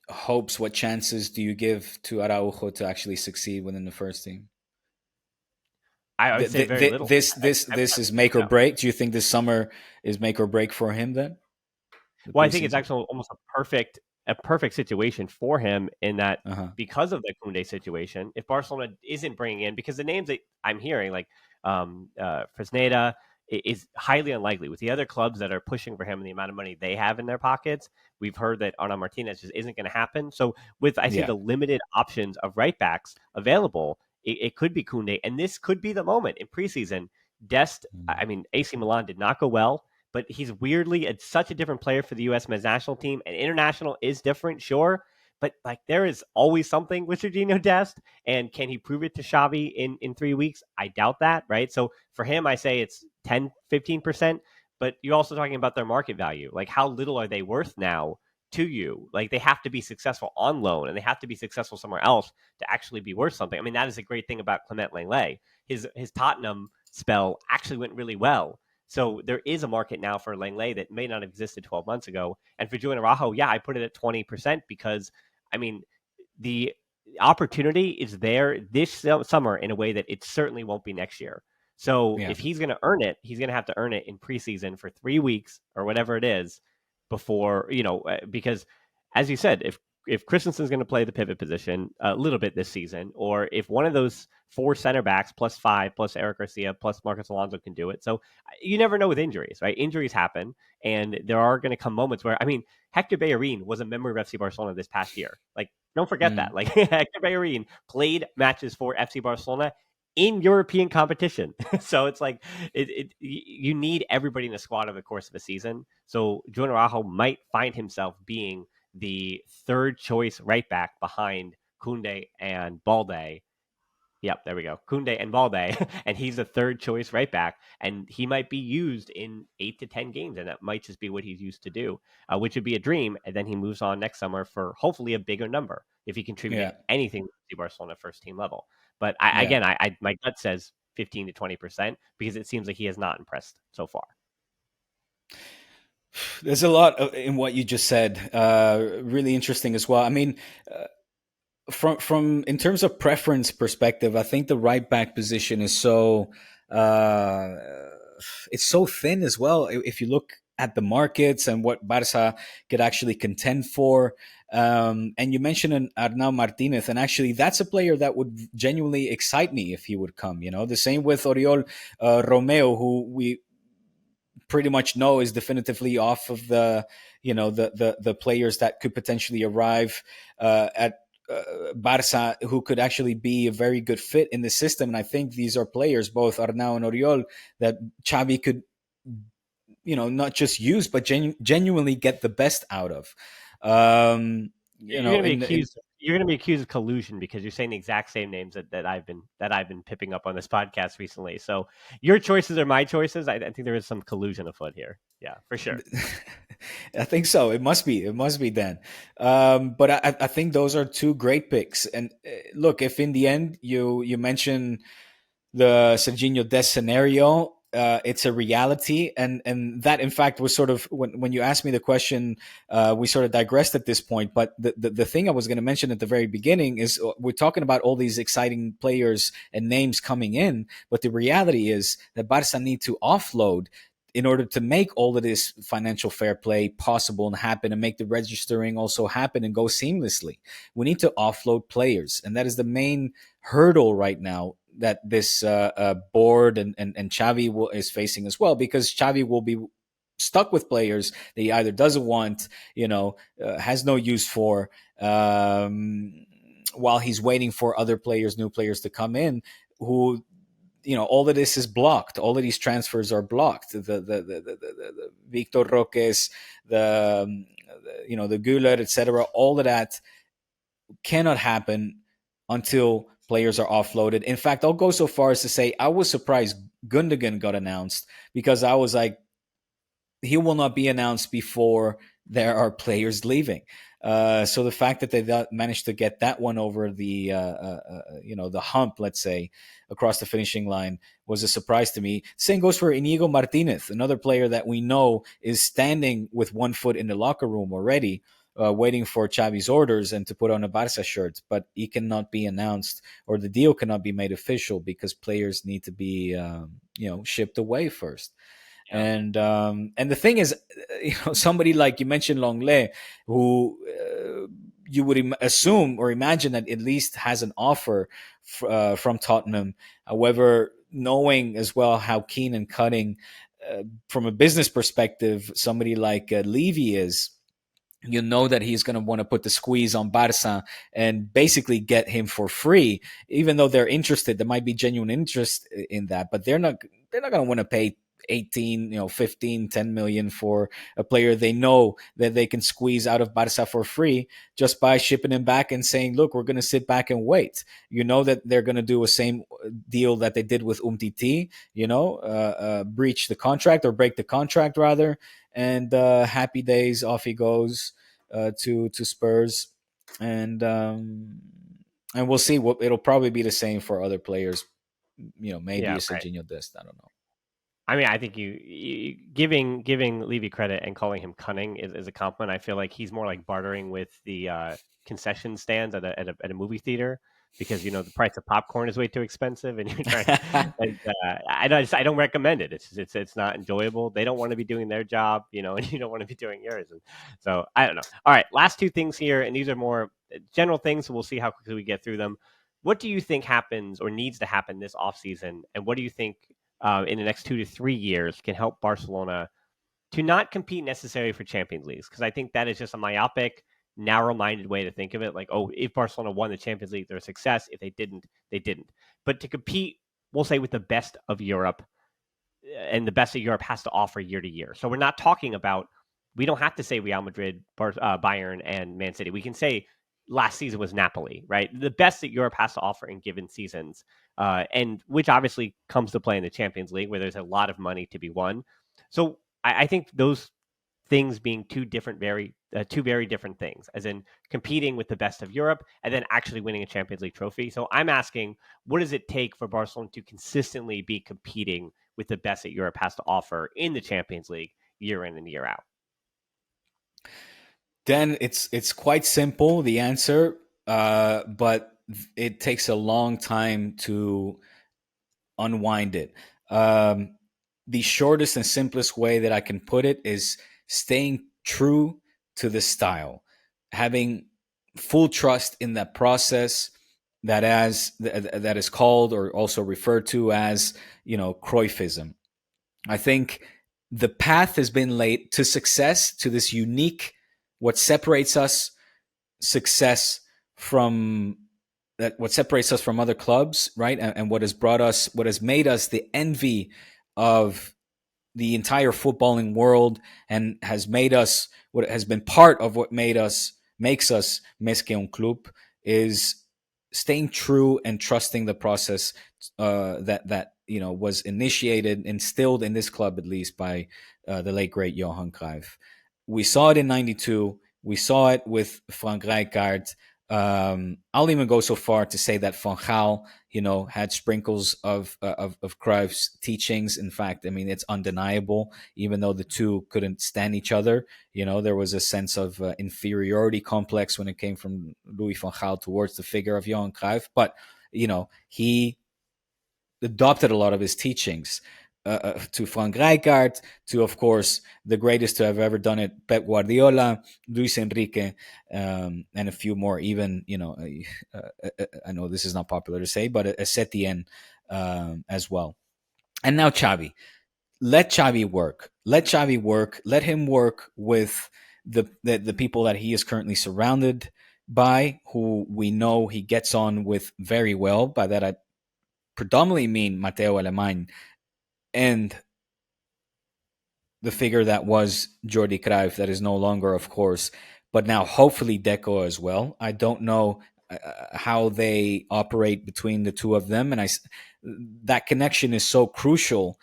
hopes, what chances do you give to Araujo to actually succeed within the first team? I would say very little. This is make or Yeah. break. Do you think this summer is make or break for him then? The Well, I think it's preseason. actually almost a perfect situation for him in that Uh huh. because of the Koundé situation, if Barcelona isn't bringing in, because the names that I'm hearing, like Fresneda, is highly unlikely. With the other clubs that are pushing for him and the amount of money they have in their pockets, we've heard that Ana Martinez just isn't going to happen. So with I think Yeah. the limited options of right backs available, it could be Koundé, and this could be the moment in preseason. Dest, I mean, AC Milan did not go well, but he's weirdly such a different player for the U.S. men's national team. And international is different, sure, but like there is always something with Serginho Dest. And can he prove it to Xavi in 3 weeks? I doubt that, right? So for him, I say it's 10, 15%. But you're also talking about their market value. Like how little are they worth now to you? Like they have to be successful on loan and they have to be successful somewhere else to actually be worth something. I mean, that is a great thing about Clement Lenglet. His Tottenham spell actually went really well. So there is a market now for Lenglet that may not have existed 12 months ago. And for Julian Araujo, yeah, I put it at 20% because, I mean, the opportunity is there this summer in a way that it certainly won't be next year. So Yeah. if he's going to earn it, he's going to have to earn it in preseason for 3 weeks or whatever it is before, because as you said, if Christensen's going to play the pivot position a little bit this season, or if one of those four center backs plus five plus Eric Garcia plus Marcus Alonso can do it. So you never know with injuries, right? Injuries happen, and there are going to come moments where, I mean, Hector Bellerin was a member of FC Barcelona this past year. Like, don't forget that. Mm. Like, Hector Bellerin played matches for FC Barcelona in European competition. So it's like you need everybody in the squad over the course of a season. So Julian Araujo might find himself being the third choice right back behind Koundé and Balde. Yep, there we go. Koundé and Balde, and he's the third choice right back, and he might be used in 8 to 10 games, and that might just be what he's used to do, which would be a dream. And then he moves on next summer for hopefully a bigger number if he contributed Yeah. anything to Barcelona first team level. But Yeah. my gut says 15 to 20% because it seems like he has not impressed so far. There's a lot in what you just said. Really interesting as well. I mean, from in terms of preference perspective, I think the right back position is uh, it's so thin as well. If you look at the markets and what Barca could actually contend for. And you mentioned an Arnau Martinez, and actually that's a player that would genuinely excite me if he would come. The same with Oriol Romeo, who we pretty much know is definitively off of the players that could potentially arrive at Barca, who could actually be a very good fit in the system. And I think these are players, both Arnau and Oriol, that Xavi could, not just use, but genuinely get the best out of. You're going to be in accused. You're going to be accused of collusion because you're saying the exact same names that I've been pipping up on this podcast recently. So your choices are my choices. I think there is some collusion afoot here. Yeah, for sure. I think so. It must be. It must be then. But I think those are two great picks. And look, if in the end you mention the Serginho Dest scenario, it's a reality, and that in fact was sort of when you asked me the question, we sort of digressed at this point. But the thing I was going to mention at the very beginning is we're talking about all these exciting players and names coming in, but the reality is that Barca need to offload in order to make all of this financial fair play possible and happen, and make the registering also happen and go seamlessly. We need to offload players, and that is the main hurdle right now that this board and Xavi is facing as well, because Xavi will be stuck with players that he either doesn't want, has no use for, while he's waiting for other players, new players to come in, who, all of this is blocked. All of these transfers are blocked. The Vitor Roques, the Guler, etc. All of that cannot happen until players are offloaded. In fact, I'll go so far as to say I was surprised Gundogan got announced, because I was like, he will not be announced before there are players leaving. So the fact that they managed to get that one over the the hump, let's say, across the finishing line, was a surprise to me. Same goes for Inigo Martinez, another player that we know is standing with one foot in the locker room already, waiting for Xavi's orders and to put on a Barça shirt, but he cannot be announced, or the deal cannot be made official, because players need to be shipped away first. Yeah. And the thing is, somebody like you mentioned, Longley, who you would assume or imagine that at least has an offer from Tottenham. However, knowing as well how keen and cutting, from a business perspective, somebody like Levy is, that he's going to want to put the squeeze on Barca and basically get him for free, even though they're interested. There might be genuine interest in that, but they're not going to want to pay 18, 15, 10 million for a player they know that they can squeeze out of Barca for free just by shipping him back and saying, look, we're going to sit back and wait. That they're going to do a same deal that they did with Umtiti, breach the contract, or break the contract rather, and happy days, off he goes to Spurs. And we'll see. It'll probably be the same for other players. Maybe a Serginho Dest, I don't know. I mean, I think you giving Levy credit and calling him cunning is a compliment. I feel like he's more like bartering with the concession stands at a movie theater, because the price of popcorn is way too expensive, and you're trying. I don't recommend it. It's not enjoyable. They don't want to be doing their job, and you don't want to be doing yours. And so I don't know. All right, last two things here, and these are more general things, so we'll see how quickly we get through them. What do you think happens or needs to happen this offseason, and what do you think in the next 2 to 3 years can help Barcelona to not compete necessarily for Champions Leagues? Because I think that is just a myopic, narrow-minded way to think of it. Like, oh, if Barcelona won the Champions League, they're a success. If they didn't, they didn't. But to compete, we'll say, with the best of Europe, and the best of Europe has to offer year to year. So we're not talking about, we don't have to say Real Madrid, Bayern, and Man City. We can say last season was Napoli, right? The best that Europe has to offer in given seasons, and which obviously comes to play in the Champions League, where there's a lot of money to be won. So I think those things being two very different things, as in competing with the best of Europe and then actually winning a Champions League trophy. So I'm asking, what does it take for Barcelona to consistently be competing with the best that Europe has to offer in the Champions League year in and year out? Dan, it's quite simple, the answer, but it takes a long time to unwind it. The shortest and simplest way that I can put it is staying true to the style, having full trust in that process that is called, or also referred to as, Cruyffism. I think the path has been laid to success, to this unique, what separates us success from that, what separates us from other clubs, right? And what has made us the envy of the entire footballing world, and has made us, what has been part of what makes us Més que un club, is staying true and trusting the process that was instilled in this club, at least by the late great Johan Cruyff. We saw it in '92. We saw it with Frank Rijkaard. I'll even go so far to say that Van Gaal, had sprinkles of Cruyff's teachings. In fact, I mean, it's undeniable. Even though the two couldn't stand each other, there was a sense of inferiority complex when it came from Louis van Gaal towards the figure of Johan Cruyff. But he adopted a lot of his teachings. To Frank Rijkaard, to, of course, the greatest to have ever done it, Pep Guardiola, Luis Enrique, and a few more. Even, I know this is not popular to say, but Setien as well. And now Xavi. Let Xavi work. Let Xavi work. Let him work with the people that he is currently surrounded by, who we know he gets on with very well. By that I predominantly mean Mateo Alemán and the figure that was Jordi Cruyff, that is no longer, of course, but now hopefully Deco as well. I don't know how they operate between the two of them, and that connection is so crucial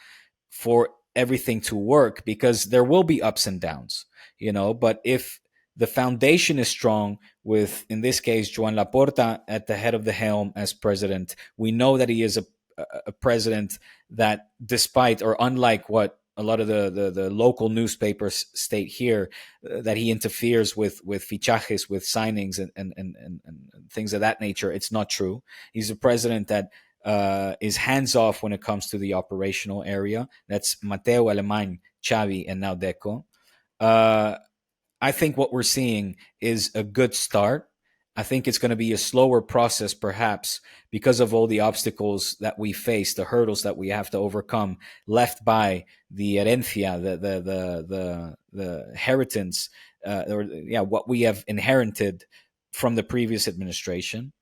for everything to work, because there will be ups and downs, but if the foundation is strong with, in this case, Joan Laporta at the head of the helm as president, we know that he is a president that, despite or unlike what a lot of the local newspapers state here, that he interferes with fichajes, with signings and things of that nature. It's not true. He's a president that is hands off when it comes to the operational area. That's Mateo Alemán, Xavi, and now Deco. I think what we're seeing is a good start. I think it's going to be a slower process, perhaps, because of all the obstacles that we face, the hurdles that we have to overcome, left by the herencia, the inheritance, what we have inherited from the previous administration.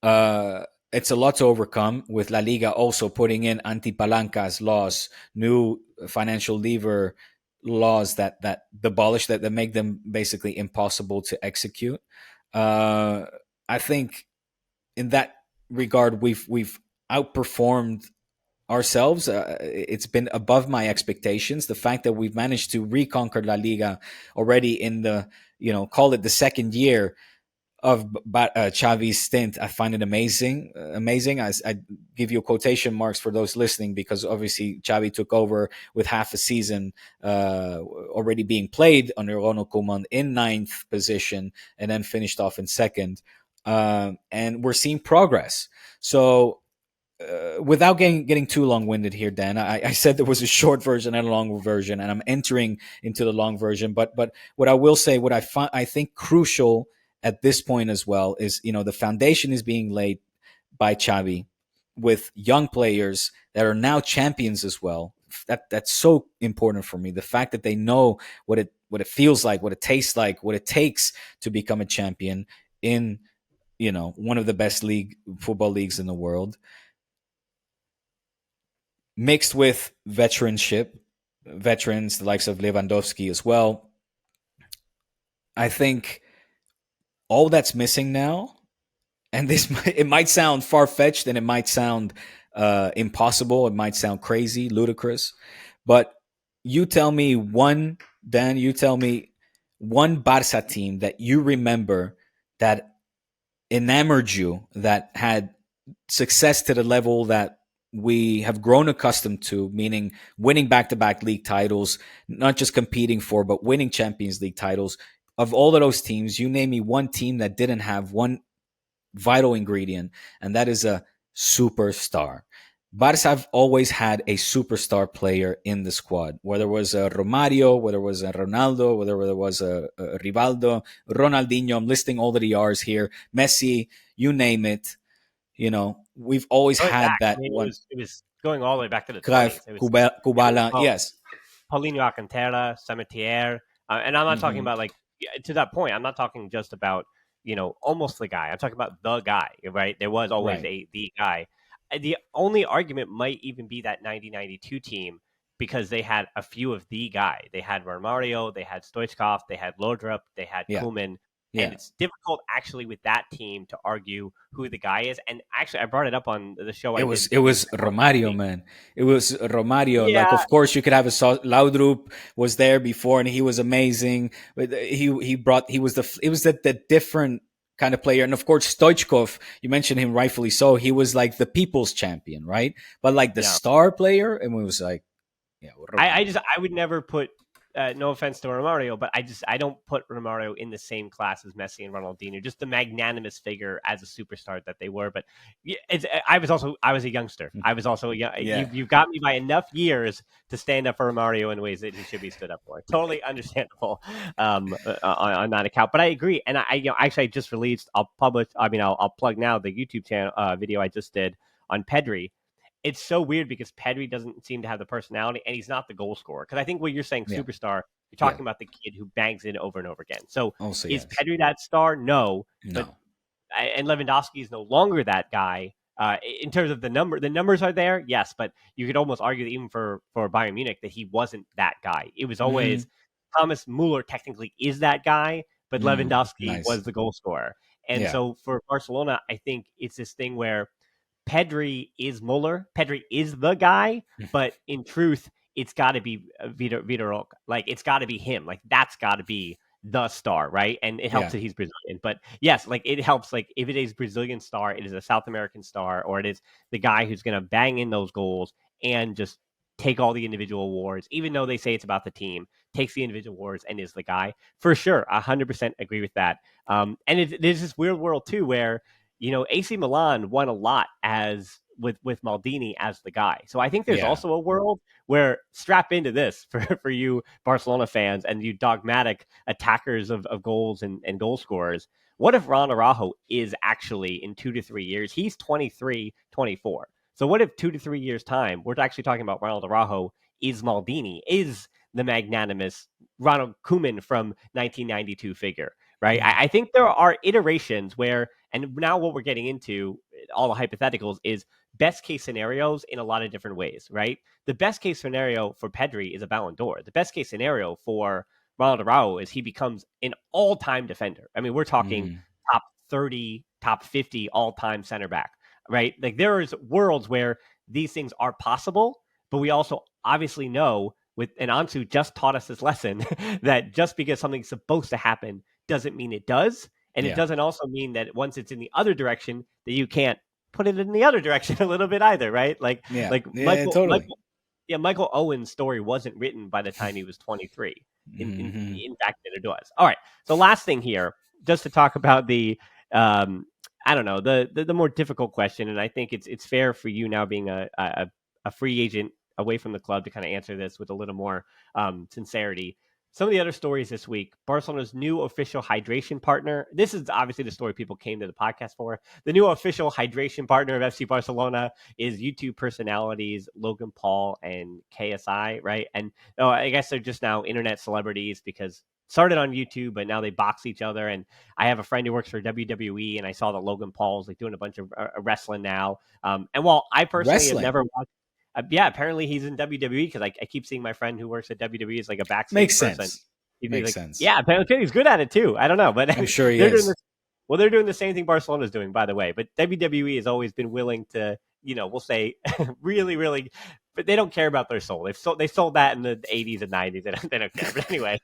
It's a lot to overcome, with La Liga also putting in anti-palancas laws, new financial lever laws that abolish that make them basically impossible to execute. I think in that regard, we've outperformed ourselves. It's been above my expectations. The fact that we've managed to reconquer La Liga already in the, call it the second year of Xavi's stint, I find it amazing. I give you quotation marks for those listening, because obviously Xavi took over with half a season already being played under Ronald Koeman in ninth position, and then finished off in second. And we're seeing progress. So without getting too long-winded here, Dan, I said there was a short version and a long version, and I'm entering into the long version. But what I will say, what I think crucial at this point as well is, the foundation is being laid by Xavi with young players that are now champions as well. That's so important for me. The fact that they know what it feels like, what it tastes like, what it takes to become a champion in, one of the best football leagues in the world, mixed with veterans, the likes of Lewandowski as well. I think all that's missing now, and it might sound far-fetched, and it might sound impossible, it might sound crazy, ludicrous, but you tell me one Barça team that you remember that enamored you, that had success to the level that we have grown accustomed to, meaning winning back-to-back league titles, not just competing for, but winning Champions League titles. Of all of those teams, you name me one team that didn't have one vital ingredient, and that is a superstar. Barça have always had a superstar player in the squad, whether it was a Romario, whether it was a Ronaldo, whether it was a Rivaldo, Ronaldinho. I'm listing all the R's here. Messi, you name it. We've always had that one. It was going all the way back to the Cruyff, 20s. Kubala, yes. Paulinho Alcantara, Samitier, and I'm not talking about, like, to that point, I'm not talking just about, almost the guy. I'm talking about the guy, right? There was always the guy. The only argument might even be that 1992 team, because they had a few of the guy. They had Romario, they had Stoichkov, they had Lodrup, they had Koeman. Yeah. And it's difficult actually with that team to argue who the guy is. And actually, I brought it up on the show. It was Romario, man. It was Romario. Yeah. Like, of course, you could have Laudrup was there before, and he was amazing. But he was the different kind of player. And of course, Stoichkov, you mentioned him rightfully so. He was like the people's champion, right? But like the star player, and it was like, I would never put. No offense to Romario, but I don't put Romario in the same class as Messi and Ronaldinho. Just the magnanimous figure as a superstar that they were. But I was a youngster. I was also young. Yeah. You've got me by enough years to stand up for Romario in ways that he should be stood up for. Totally understandable on that account. But I agree, and I just released. I'll plug now the YouTube channel video I just did on Pedri. it's so weird because Pedri doesn't seem to have the personality, and he's not the goal scorer. Because I think when you're saying Yeah. superstar, you're Yeah. talking about the kid who bangs in over and over again. So Also, is yes. Pedri that star? No, but No. and Lewandowski is no longer that guy. In terms of the numbers are there, yes, but you could almost argue that even for Bayern Munich that he wasn't that guy. It was always Thomas Muller technically is that guy, but Lewandowski Nice. was the goal scorer. And Yeah. so for Barcelona, I think it's this thing where Pedri is Muller, Pedri is the guy, but in truth, it's got to be Vitor. Like it's got to be him. Like that's got to be the star, right? And it helps Yeah. that he's Brazilian. But yes, like it helps. Like if it is Brazilian star, it is a South American star, or it is the guy who's going to bang in those goals and just take all the individual awards, even though they say it's about the team, takes the individual awards and is the guy. For sure, 100% agree with that. And there's this weird world too where AC Milan won a lot as with Maldini as the guy. So I think there's also a world where strap into this for you Barcelona fans and you dogmatic attackers of goals and goal scorers. What if Ron Araujo is actually in 2 to 3 years? He's 23, 24. So what if 2 to 3 years time, we're actually talking about Ronald Araujo is Maldini, is the magnanimous Ronald Koeman from 1992 figure, right? I think there are iterations where, and now what we're getting into, all the hypotheticals, is best case scenarios in a lot of different ways, right? The best case scenario for Pedri is a Ballon d'Or. The best case scenario for Ronald Araujo is he becomes an all-time defender. I mean, we're talking top 30, top 50 all-time center back, right? Like there's worlds where these things are possible, but we also obviously know and Ansu just taught us this lesson that just because something's supposed to happen doesn't mean it does. And it doesn't also mean that once it's in the other direction that you can't put it in the other direction a little bit either, right? Michael Owen's story wasn't written by the time he was 23. In fact, it was. All right. So last thing here, just to talk about the I don't know, the more difficult question, and I think it's fair for you now being a free agent away from the club to kind of answer this with a little more sincerity. Some of the other stories this week, Barcelona's new official hydration partner. This is obviously the story people came to the podcast for. The new official hydration partner of FC Barcelona is YouTube personalities Logan Paul and KSI, right? And I guess they're just now internet celebrities because started on YouTube, but now they box each other. And I have a friend who works for WWE, and I saw that Logan Paul's like doing a bunch of wrestling now. And while I personally have never watched, apparently he's in WWE because I keep seeing my friend who works at WWE is like a backstage person. Makes sense. Yeah, apparently he's good at it too. I don't know, but I'm sure he is. They're doing the same thing Barcelona's doing, by the way. But WWE has always been willing to, we'll say, really, really, but they don't care about their soul. They sold that in the 80s and 90s. They don't care. But anyway,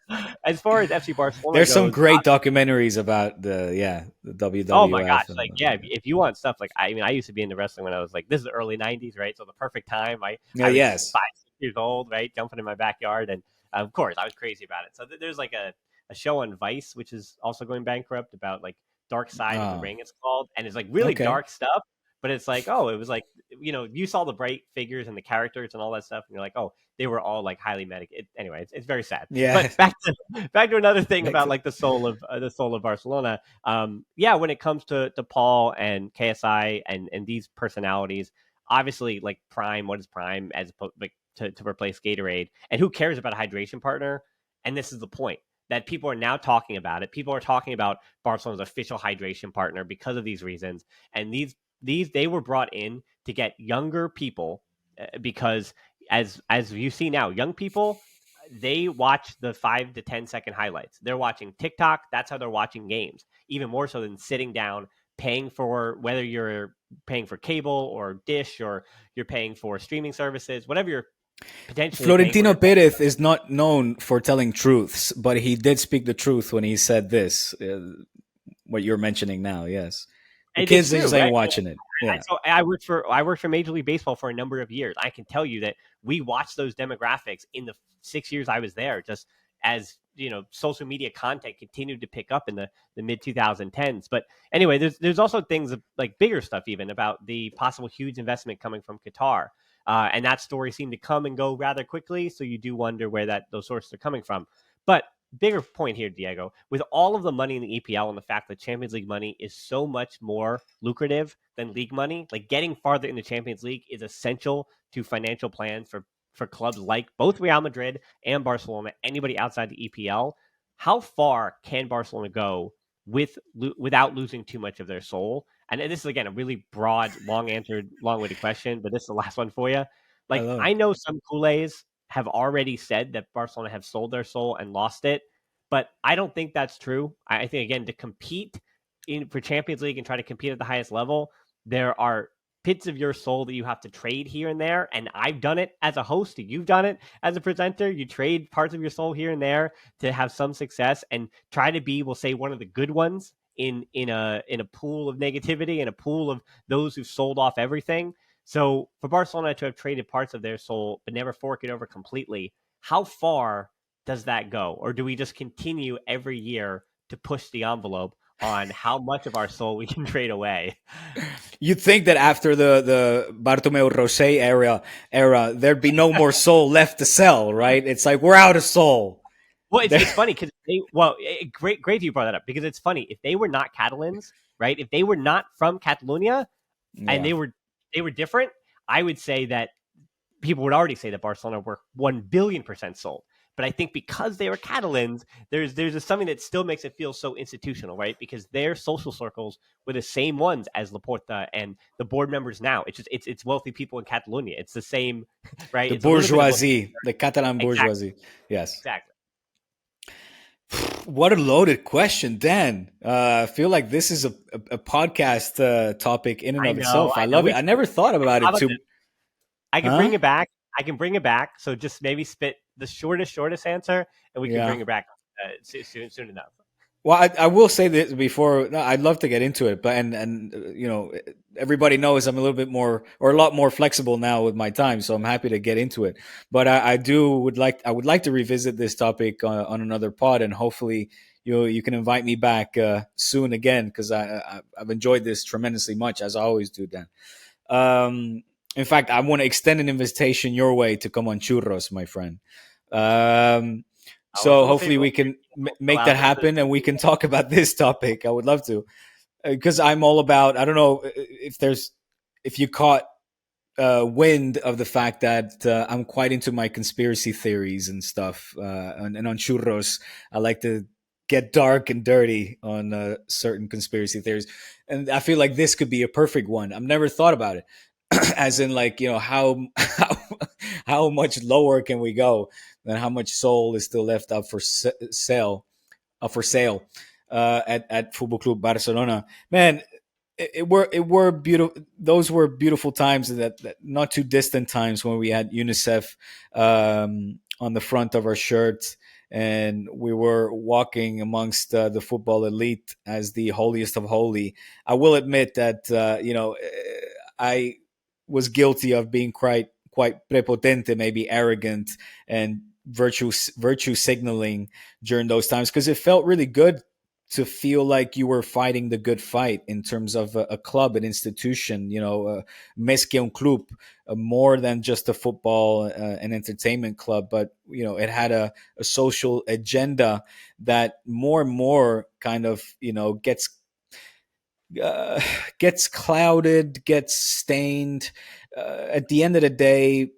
as far as FC Barcelona there's goes, some great documentaries about the WWF. Oh my gosh! If you want stuff like I used to be into wrestling when I was like this is the early '90s, right? So the perfect time. I was 5-6 years old, right? Jumping in my backyard, and of course I was crazy about it. So there's like a show on Vice, which is also going bankrupt, about like Dark Side of the Ring. It's called, and it's like really dark stuff. But it's like, it was like, you saw the bright figures and the characters and all that stuff, and you're like, they were all like highly medic. Anyway, it's very sad. Yeah. But back to another thing about like the soul of Barcelona. When it comes to Paul and KSI and these personalities, obviously like Prime. What is Prime as like to replace Gatorade? And who cares about a hydration partner? And this is the point that people are now talking about it. People are talking about Barcelona's official hydration partner because of these reasons, and these they were brought in to get younger people because as you see now, young people, they watch the 5 to 10 second highlights. They're watching TikTok. That's how they're watching games, even more so than sitting down, paying for, whether you're paying for cable or dish or you're paying for streaming services, whatever you're potentially. Florentino Perez is not known for telling truths, but he did speak the truth when he said this, what you're mentioning now. Yes. The kids just ain't watching it. Yeah. So I worked for Major League Baseball for a number of years. I can tell you that we watched those demographics in the 6 years I was there, just as social media content continued to pick up in the mid 2010s. But anyway, there's also things like bigger stuff even about the possible huge investment coming from Qatar. And that story seemed to come and go rather quickly. So you do wonder where those sources are coming from. But bigger point here, Diego, with all of the money in the EPL and the fact that Champions League money is so much more lucrative than league money, like getting farther in the Champions League is essential to financial plans for clubs like both Real Madrid and Barcelona, anybody outside the EPL. How far can Barcelona go without losing too much of their soul? And this is again a really broad, long-winded question, but this is the last one for you. I Like love it. I know some Culés have already said that Barcelona have sold their soul and lost it, but I don't think that's true. I think again to compete for Champions League and try to compete at the highest level, there are bits of your soul that you have to trade here and there. And I've done it as a host. You've done it as a presenter. You trade parts of your soul here and there to have some success and try to be, we'll say, one of the good ones in a pool of negativity, in a pool of those who've sold off everything. So for Barcelona to have traded parts of their soul but never fork it over completely, how far does that go? Or do we just continue every year to push the envelope on how much of our soul we can trade away? You'd think that after the Bartomeu Rosé era, there'd be no more soul left to sell, right? It's like we're out of soul. Well, it's funny because great you brought that up because it's funny if they were not Catalans, right? If they were not from Catalonia and Yeah. they were different, I would say that people would already say that Barcelona were 1 billion% sold. But I think because they were Catalans, there's something that still makes it feel so institutional, right? Because their social circles were the same ones as Laporta and the board members now. It's just it's wealthy people in Catalonia. It's the same, right? The It's a little bit of bourgeoisie, the Catalan exactly, bourgeoisie. Yes. exactly. What a loaded question, Dan. I feel like this is a podcast topic in and of itself. I I know. love it. I never thought about How it about too. this? I can Huh? bring it back. I can bring it back. So just maybe spit the shortest answer, and we can Yeah. bring it back soon enough. Well, I will say this before. No, I'd love to get into it, but and you know, everybody knows I'm a little bit more or a lot more flexible now with my time, so I'm happy to get into it. But I would like to revisit this topic on another pod, and hopefully you can invite me back soon again because I've enjoyed this tremendously much as I always do, Dan. In fact, I want to extend an invitation your way to come on churros, my friend. Um, So so we'll see. hopefully we can make Allow that this. happen and we can talk about this topic. I would love to because I'm all about. I don't know if you caught wind of the fact that I'm quite into my conspiracy theories and stuff. And on churros, I like to get dark and dirty on certain conspiracy theories, and I feel like this could be a perfect one. I've never thought about it, as in like how much lower can we go, and how much soul is still left up for sale, at Football Club Barcelona. Man, it were beautiful. Those were beautiful times. That not too distant times when we had UNICEF on the front of our shirt, and we were walking amongst the football elite as the holiest of holy. I will admit that I was guilty of being quite prepotente, maybe arrogant, and virtue signaling during those times because it felt really good to feel like you were fighting the good fight in terms of a club, an institution, més que un club, more than just a football and entertainment club, but it had a social agenda that more and more kind of gets clouded, gets stained. At the end of the day,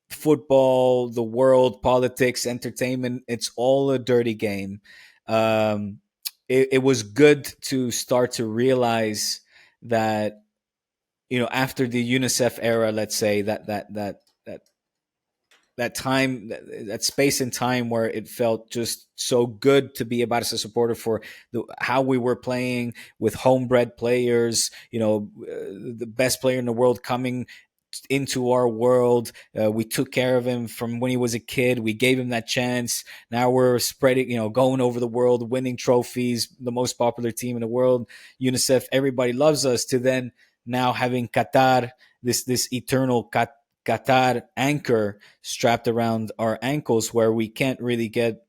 football, the world, politics, entertainment—it's all a dirty game. Um, it was good to start to realize that after the UNICEF era, let's say that time, that space and time where it felt just so good to be a Barca supporter for how we were playing with homebred players, the best player in the world coming into our world. We took care of him from when he was a kid. We gave him that chance. Now we're spreading, going over the world, winning trophies, the most popular team in the world. UNICEF, everybody loves us. To then now having Qatar, this eternal Qatar anchor strapped around our ankles, where we can't really get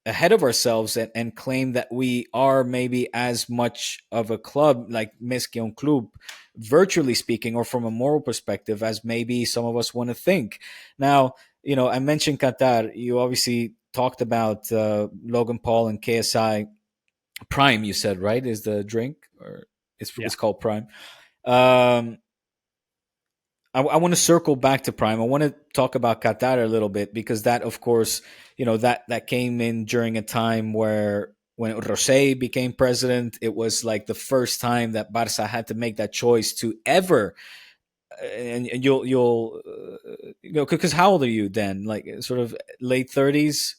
ahead of ourselves and claim that we are maybe as much of a club like Més que un club, virtually speaking, or from a moral perspective, as maybe some of us want to think. Now, I mentioned Qatar. You obviously talked about Logan Paul and KSI. Prime, you said, right? Is the drink, or Yeah. it's called Prime. Um, I want to circle back to Prime. I want to talk about Qatar a little bit because that, of course, that came in during a time where when Rosé became president, it was like the first time that Barça had to make that choice to ever. And because how old are you then? Like sort of late 30s,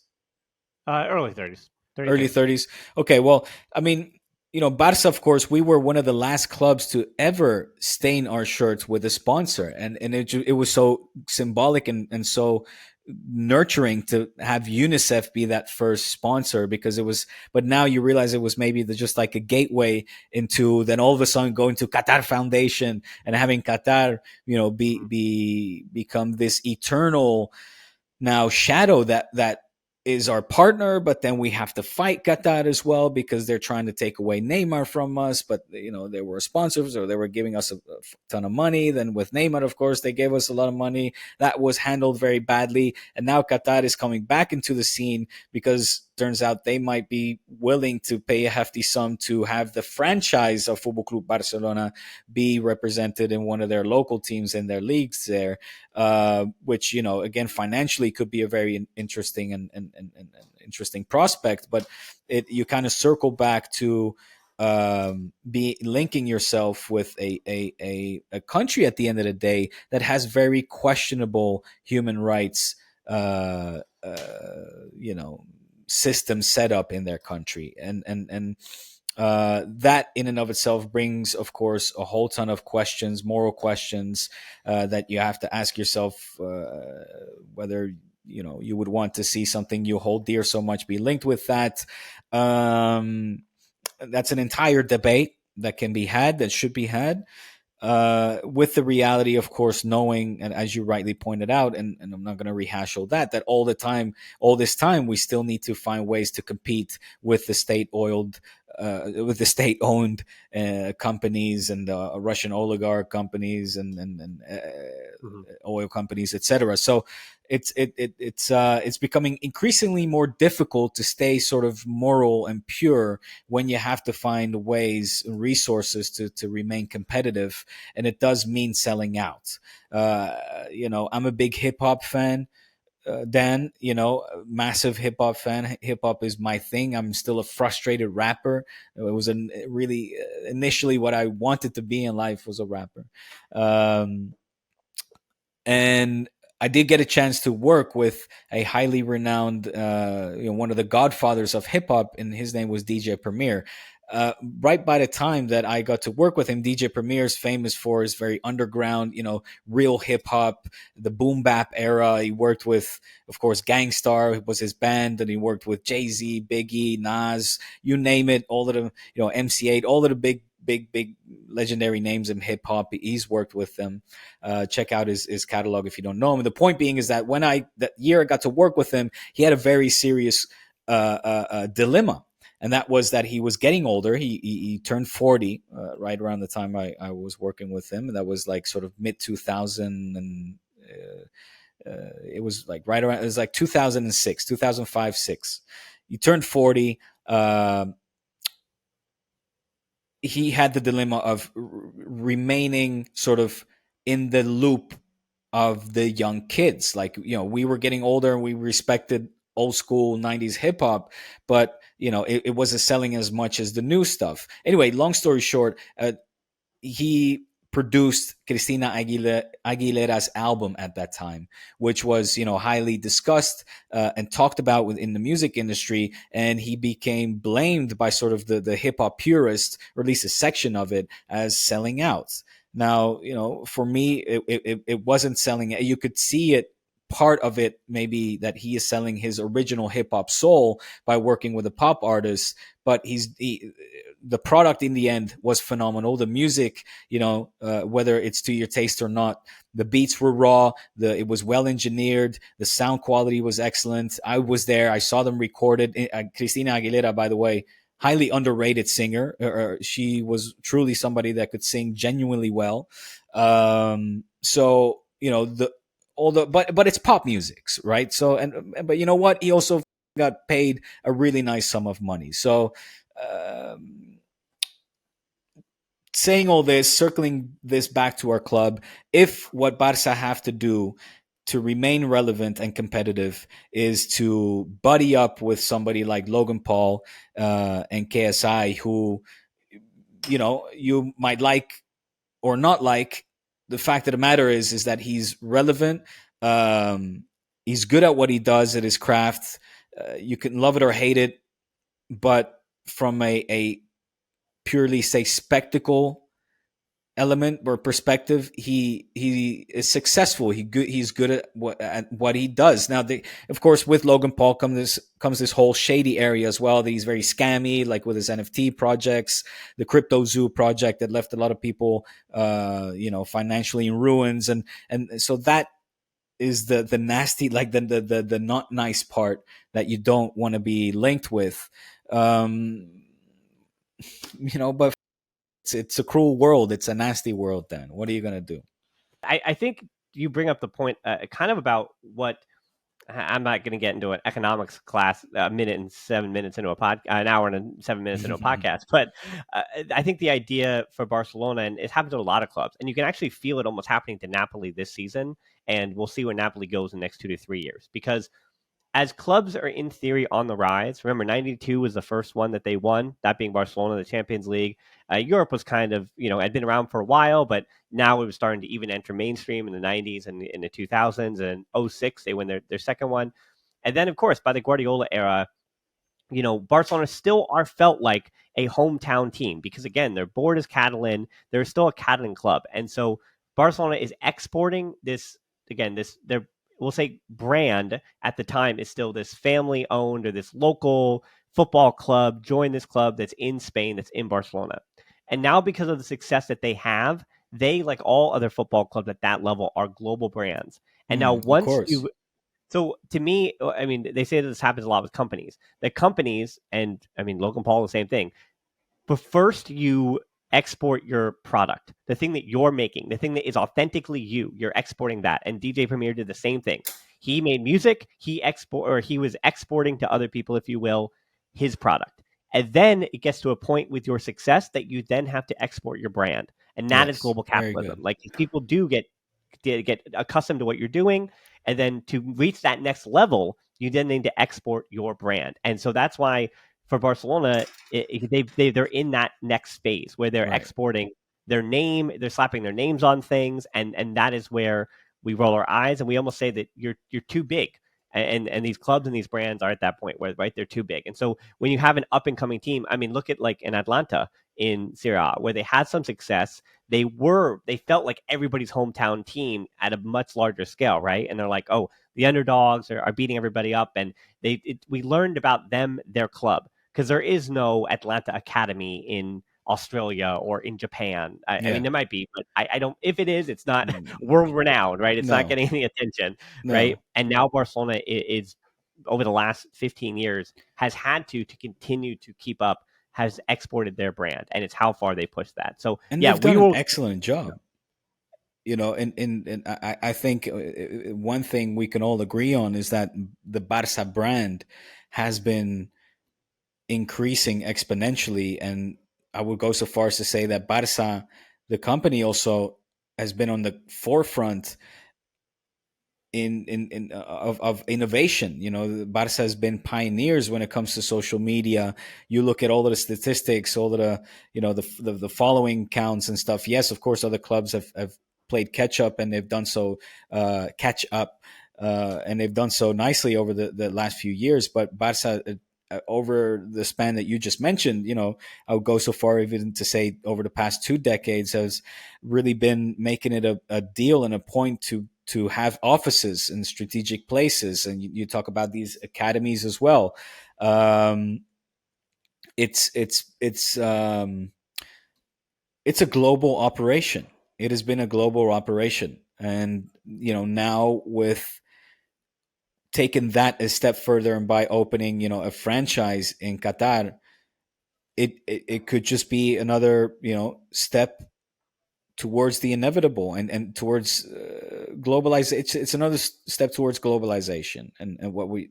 Early 30s, early 32. 30s. Okay, well, I mean, Barca, of course, we were one of the last clubs to ever stain our shirts with a sponsor, and it was so symbolic and so nurturing to have UNICEF be that first sponsor, because it was. But now you realize it was maybe just like a gateway into then all of a sudden going to Qatar Foundation and having Qatar, become this eternal now shadow that is our partner, but then we have to fight Qatar as well because they're trying to take away Neymar from us. But they were sponsors, or they were giving us a ton of money. Then with Neymar, of course, they gave us a lot of money. That was handled very badly, and now Qatar is coming back into the scene because turns out they might be willing to pay a hefty sum to have the franchise of Football Club Barcelona be represented in one of their local teams in their leagues there, which again financially could be a very interesting and interesting prospect. But you kind of circle back to be linking yourself with a country at the end of the day that has very questionable human rights, you know, system set up in their country, and that in and of itself brings, of course, a whole ton of questions, moral questions, that you have to ask yourself, whether you would want to see something you hold dear so much be linked with that. That's an entire debate that can be had, that should be had, with the reality, of course, knowing, and as you rightly pointed out, and I'm not going to rehash all that all this time, we still need to find ways to compete with the with the state-owned companies and Russian oligarch companies and oil companies, etc. So it's becoming increasingly more difficult to stay sort of moral and pure when you have to find ways and resources to remain competitive, and it does mean selling out. I'm a big hip hop fan. Dan, massive hip hop fan. Hip hop is my thing. I'm still a frustrated rapper. It was really initially what I wanted to be in life was a rapper. And I did get a chance to work with a highly renowned, one of the godfathers of hip hop, and his name was DJ Premier. Right by the time that I got to work with him, DJ Premier is famous for his very underground, real hip hop, the boom bap era. He worked with, of course, Gangstar was his band, and he worked with Jay-Z, Biggie, Nas, you name it, all of them, MC8, all of the big legendary names in hip hop. He's worked with them. Check out his catalog if you don't know him. And the point being is that that year I got to work with him, he had a very serious dilemma. And that was that he was getting older. He turned 40 right around the time I was working with him. And that was like sort of mid 2000, and it was like right around, it was like 2006, 2005, 6. He turned 40. He had the dilemma of remaining sort of in the loop of the young kids. Like, we were getting older and we respected old school 90s hip hop, but it wasn't selling as much as the new stuff. Anyway, long story short, he produced Cristina Aguilera's album at that time, which was highly discussed and talked about within the music industry, and he became blamed by sort of the hip hop purists, or at least a section of it, as selling out. Now, for me, it wasn't selling. You could see it. Part of it maybe that he is selling his original hip hop soul by working with a pop artist, but the product in the end was phenomenal. The music, whether it's to your taste or not, the beats were raw. It was well engineered. The sound quality was excellent. I was there. I saw them recorded. Cristina Aguilera, by the way, highly underrated singer. She was truly somebody that could sing genuinely well. So but it's pop music, right? So but you know what? He also got paid a really nice sum of money. So, um, saying all this, circling this back to our club, if what Barca have to do to remain relevant and competitive is to buddy up with somebody like Logan Paul and KSI, who, you might like or not like, the fact of the matter is that he's relevant. Um, he's good at what he does at his craft. You can love it or hate it, but from a purely say spectacle element or perspective, he is successful. He's good at what he does. Now, of course, with Logan Paul comes this whole shady area as well. That he's very scammy, like with his NFT projects, the Crypto Zoo project that left a lot of people, financially in ruins, and so that is the nasty, like the not nice part that you don't want to be linked with. Um, but it's a cruel world. It's a nasty world. Then what are you gonna do? I think you bring up the point kind of about what I'm not going to get into an economics class a minute and 7 minutes into an hour and 7 minutes into a podcast, but I think the idea for Barcelona, and it happens to a lot of clubs, and you can actually feel it almost happening to Napoli this season, and we'll see where Napoli goes in the next 2 to 3 years, because as clubs are in theory on the rise, remember 92 was the first one that they won, that being Barcelona, the Champions League. Europe was kind of, had been around for a while, but now it was starting to even enter mainstream in the 90s and in the 2000s, and 06, they win their second one. And then, of course, by the Guardiola era, Barcelona still are felt like a hometown team because, again, their board is Catalan. They're still a Catalan club. And so Barcelona is exporting this, again, their, we'll say, brand at the time is still this family owned or this local football club. Join this club that's in Spain, that's in Barcelona. And now, because of the success that they have, they, like all other football clubs at that level, are global brands. And now, Of once course. you so to me, I mean, they say that this happens a lot with companies. The companies, and I mean, Logan Paul, the same thing. But first, you export your product, the thing that you're making, the thing that is authentically you. You're exporting that. And DJ Premier did the same thing. He made music. He was exporting to other people, if you will, his product. And then it gets to a point with your success that you then have to export your brand, and that is Yes, global very capitalism. good. Like, people do get accustomed to what you're doing, and then to reach that next level, you then need to export your brand. And so that's why for Barcelona, they're in that next phase where they're Right. exporting their name, they're slapping their names on things, and that is where we roll our eyes and we almost say that you're too big. And these clubs and these brands are at that point where, right, they're too big. And so when you have an up and coming team, I mean, look at like in Atlanta in Serie A, where they had some success. They felt like everybody's hometown team at a much larger scale, right? And they're like, oh, the underdogs are beating everybody up, and we learned about them, their club, because there is no Atlanta Academy in Australia or in Japan. I mean, Yeah. there might be, but I don't. If it is, it's not Mm, world renowned, right? It's not no, getting any attention, right? no. And now Barcelona is over the last 15 years has had to continue to keep up, has exported their brand, and it's how far they push that. So And yeah, they've we done an will. excellent job. And I think one thing we can all agree on is that the Barca brand has been increasing exponentially. And I would go so far as to say that Barca, the company, also has been on the forefront of innovation. Barca has been pioneers when it comes to social media. You look at all of the statistics, all of the the following counts and stuff. Yes, of course, other clubs have played catch up, and they've done so catch up, and they've done so nicely over the last few years. But Barca, over the span that you just mentioned, I would go so far even to say over the past 2 decades, has really been making it a deal and a point to have offices in strategic places. And you talk about these academies as well. It's a global operation. It has been a global operation, and now with taking that a step further, and by opening a franchise in Qatar, it could just be another step towards the inevitable, and towards globalize. It's another step towards globalization, and what we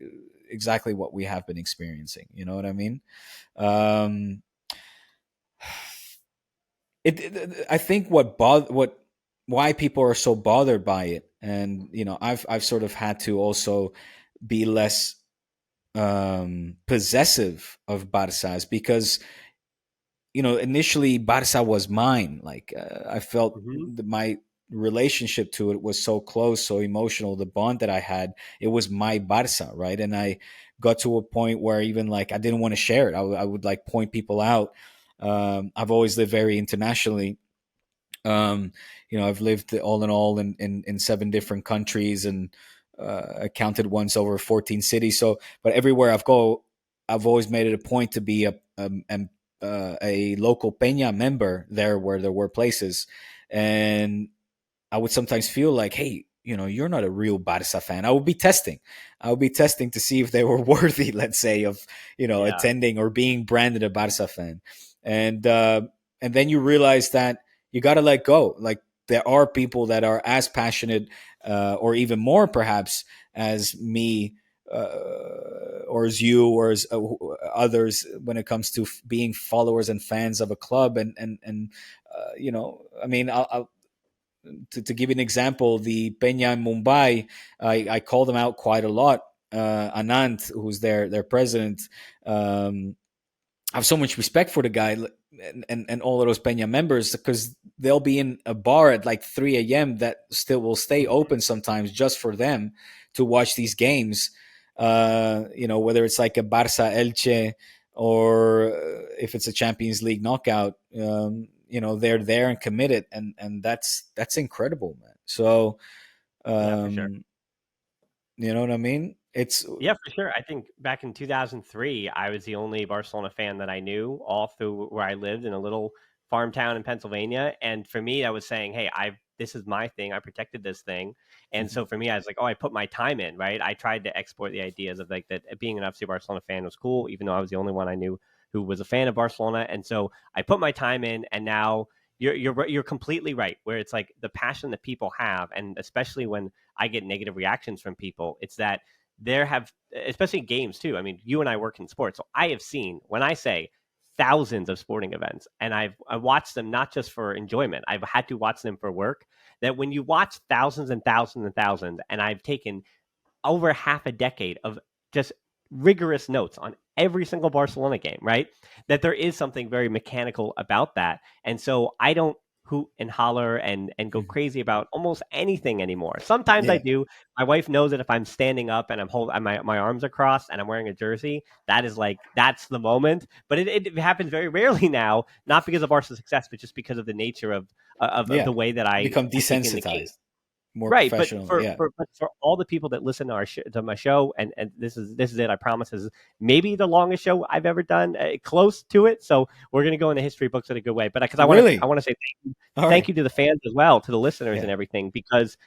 exactly what we have been experiencing. You know what I mean? Um, I think why people are so bothered by it, and I've sort of had to also be less possessive of Barça's, because initially Barça was mine. Like I felt Hmm. my relationship to it was so close, so emotional. The bond that I had, it was my Barça, right? And I got to a point where even like I didn't want to share it. I would like point people out. I've always lived very internationally. Um, I've lived all in all in 7 different countries, and I counted once over 14 cities. So, but everywhere I've always made it a point to be a local Peña member there where there were places. And I would sometimes feel like, hey, you're not a real Barca fan. I would be testing to see if they were worthy, let's say, of, Yeah. attending or being branded a Barca fan. And then you realize that you got to let go. Like, there are people that are as passionate, or even more perhaps, as me, or as you, or as others, when it comes to being followers and fans of a club. And I mean, to give you an example, the Peña in Mumbai, I call them out quite a lot. Anand, who's their president, I have so much respect for the guy, and all of those Peña members, because they'll be in a bar at like 3 a.m. that still will stay open sometimes just for them to watch these games. Whether it's like a Barça Elche, or if it's a Champions League knockout, they're there and committed, and that's incredible, man. So, Yeah, for sure. um, you know what I mean? It's Yeah, for sure. I think back in 2003, I was the only Barcelona fan that I knew all through where I lived in a little farm town in Pennsylvania. And for me, I was saying, hey, this is my thing. I protected this thing. And so for me, I was like, oh, I put my time in, right? I tried to export the ideas of like that being an FC Barcelona fan was cool, even though I was the only one I knew who was a fan of Barcelona. And so I put my time in, and now you're completely right. Where it's like the passion that people have, and especially when I get negative reactions from people, it's that there have, especially games too. I mean, you and I work in sports, so I have seen, when I say thousands of sporting events, and I watched them not just for enjoyment. I've had to watch them for work. That when you watch thousands and thousands and thousands, and I've taken over half a decade of just rigorous notes on every single Barcelona game, right? That there is something very mechanical about that. And so I don't hoot and holler and go crazy about almost anything anymore. Sometimes I yeah, do. My wife knows that if I'm standing up and I'm holding my arms are crossed and I'm wearing a jersey, that is like that's the moment. But it happens very rarely now, not because of our success, but just because of the nature of yeah. the way that Become I take in the game. desensitized, more Right, but professional. Yeah, for all the people that listen to to my show, and this is it. I promise, this is maybe the longest show I've ever done, close to it. So we're gonna go in the history books in a good way. But because I really. want to say All thank right. you to the fans as well, to the listeners Yeah, and everything, because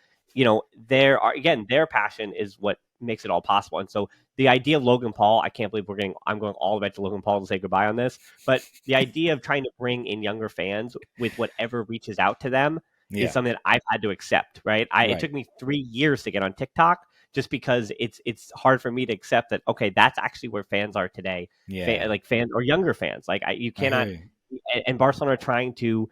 there are, again, their passion is what makes it all possible. And so the idea of Logan Paul, I can't believe I'm going all the way to Logan Paul to say goodbye on this, but the idea of trying to bring in younger fans with whatever reaches out to them is yeah, something that I've had to accept, right? It right. took me 3 years to get on TikTok, just because it's hard for me to accept that, okay, that's actually where fans are today, Yeah, like fans or younger fans, like you I hear cannot. you. And Barcelona are trying to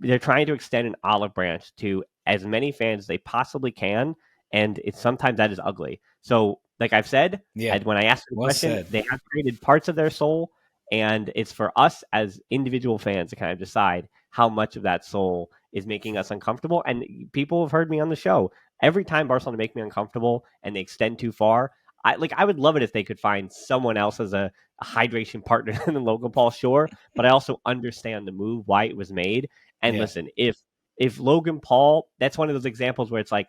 extend an olive branch to as many fans as they possibly can, and it's sometimes that is ugly. So, like I've said, Yeah, when I asked the well question, said. they have created parts of their soul, and it's for us as individual fans to kind of decide how much of that soul is making us uncomfortable. And people have heard me on the show. Every time Barcelona make me uncomfortable and they extend too far, I would love it if they could find someone else as a hydration partner than Logan Paul, sure. But I also understand the move, why it was made. And Yeah, listen, if Logan Paul, that's one of those examples where it's like,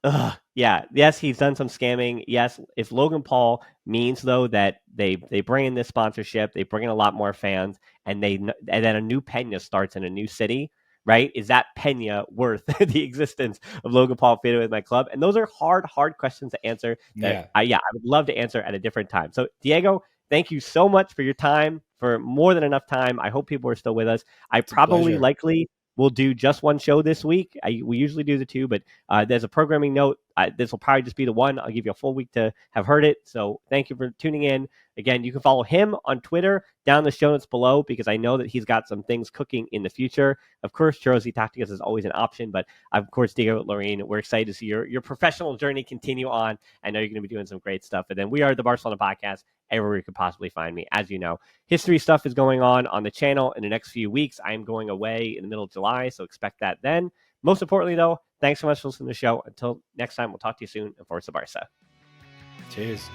ugh, yeah, yes, he's done some scamming. Yes, if Logan Paul means though that they bring in this sponsorship, they bring in a lot more fans, and then a new Pena starts in a new city, right? Is that Pena worth the existence of Logan Paul fitted with my club? And those are hard questions to answer. That yeah. I would love to answer at a different time. So Diego, thank you so much for your time, for more than enough time. I hope people are still with us. I It's a probably pleasure. likely will do just one show this week. We usually do the two, but there's a programming note this will probably just be the one. I'll give you a full week to have heard it. So thank you for tuning in. Again, you can follow him on Twitter down in the show notes below, because I know that he's got some things cooking in the future. Of course, Churros y Tacticas is always an option, but of course, Diego Lorijn, we're excited to see your professional journey continue on. I know you're going to be doing some great stuff. And then we are the Barcelona Podcast, everywhere you could possibly find me. As you know, history stuff is going on the channel in the next few weeks. I am going away in the middle of July, so expect that then. Most importantly, though, thanks so much for listening to the show. Until next time, we'll talk to you soon, and Forza Barça. Cheers.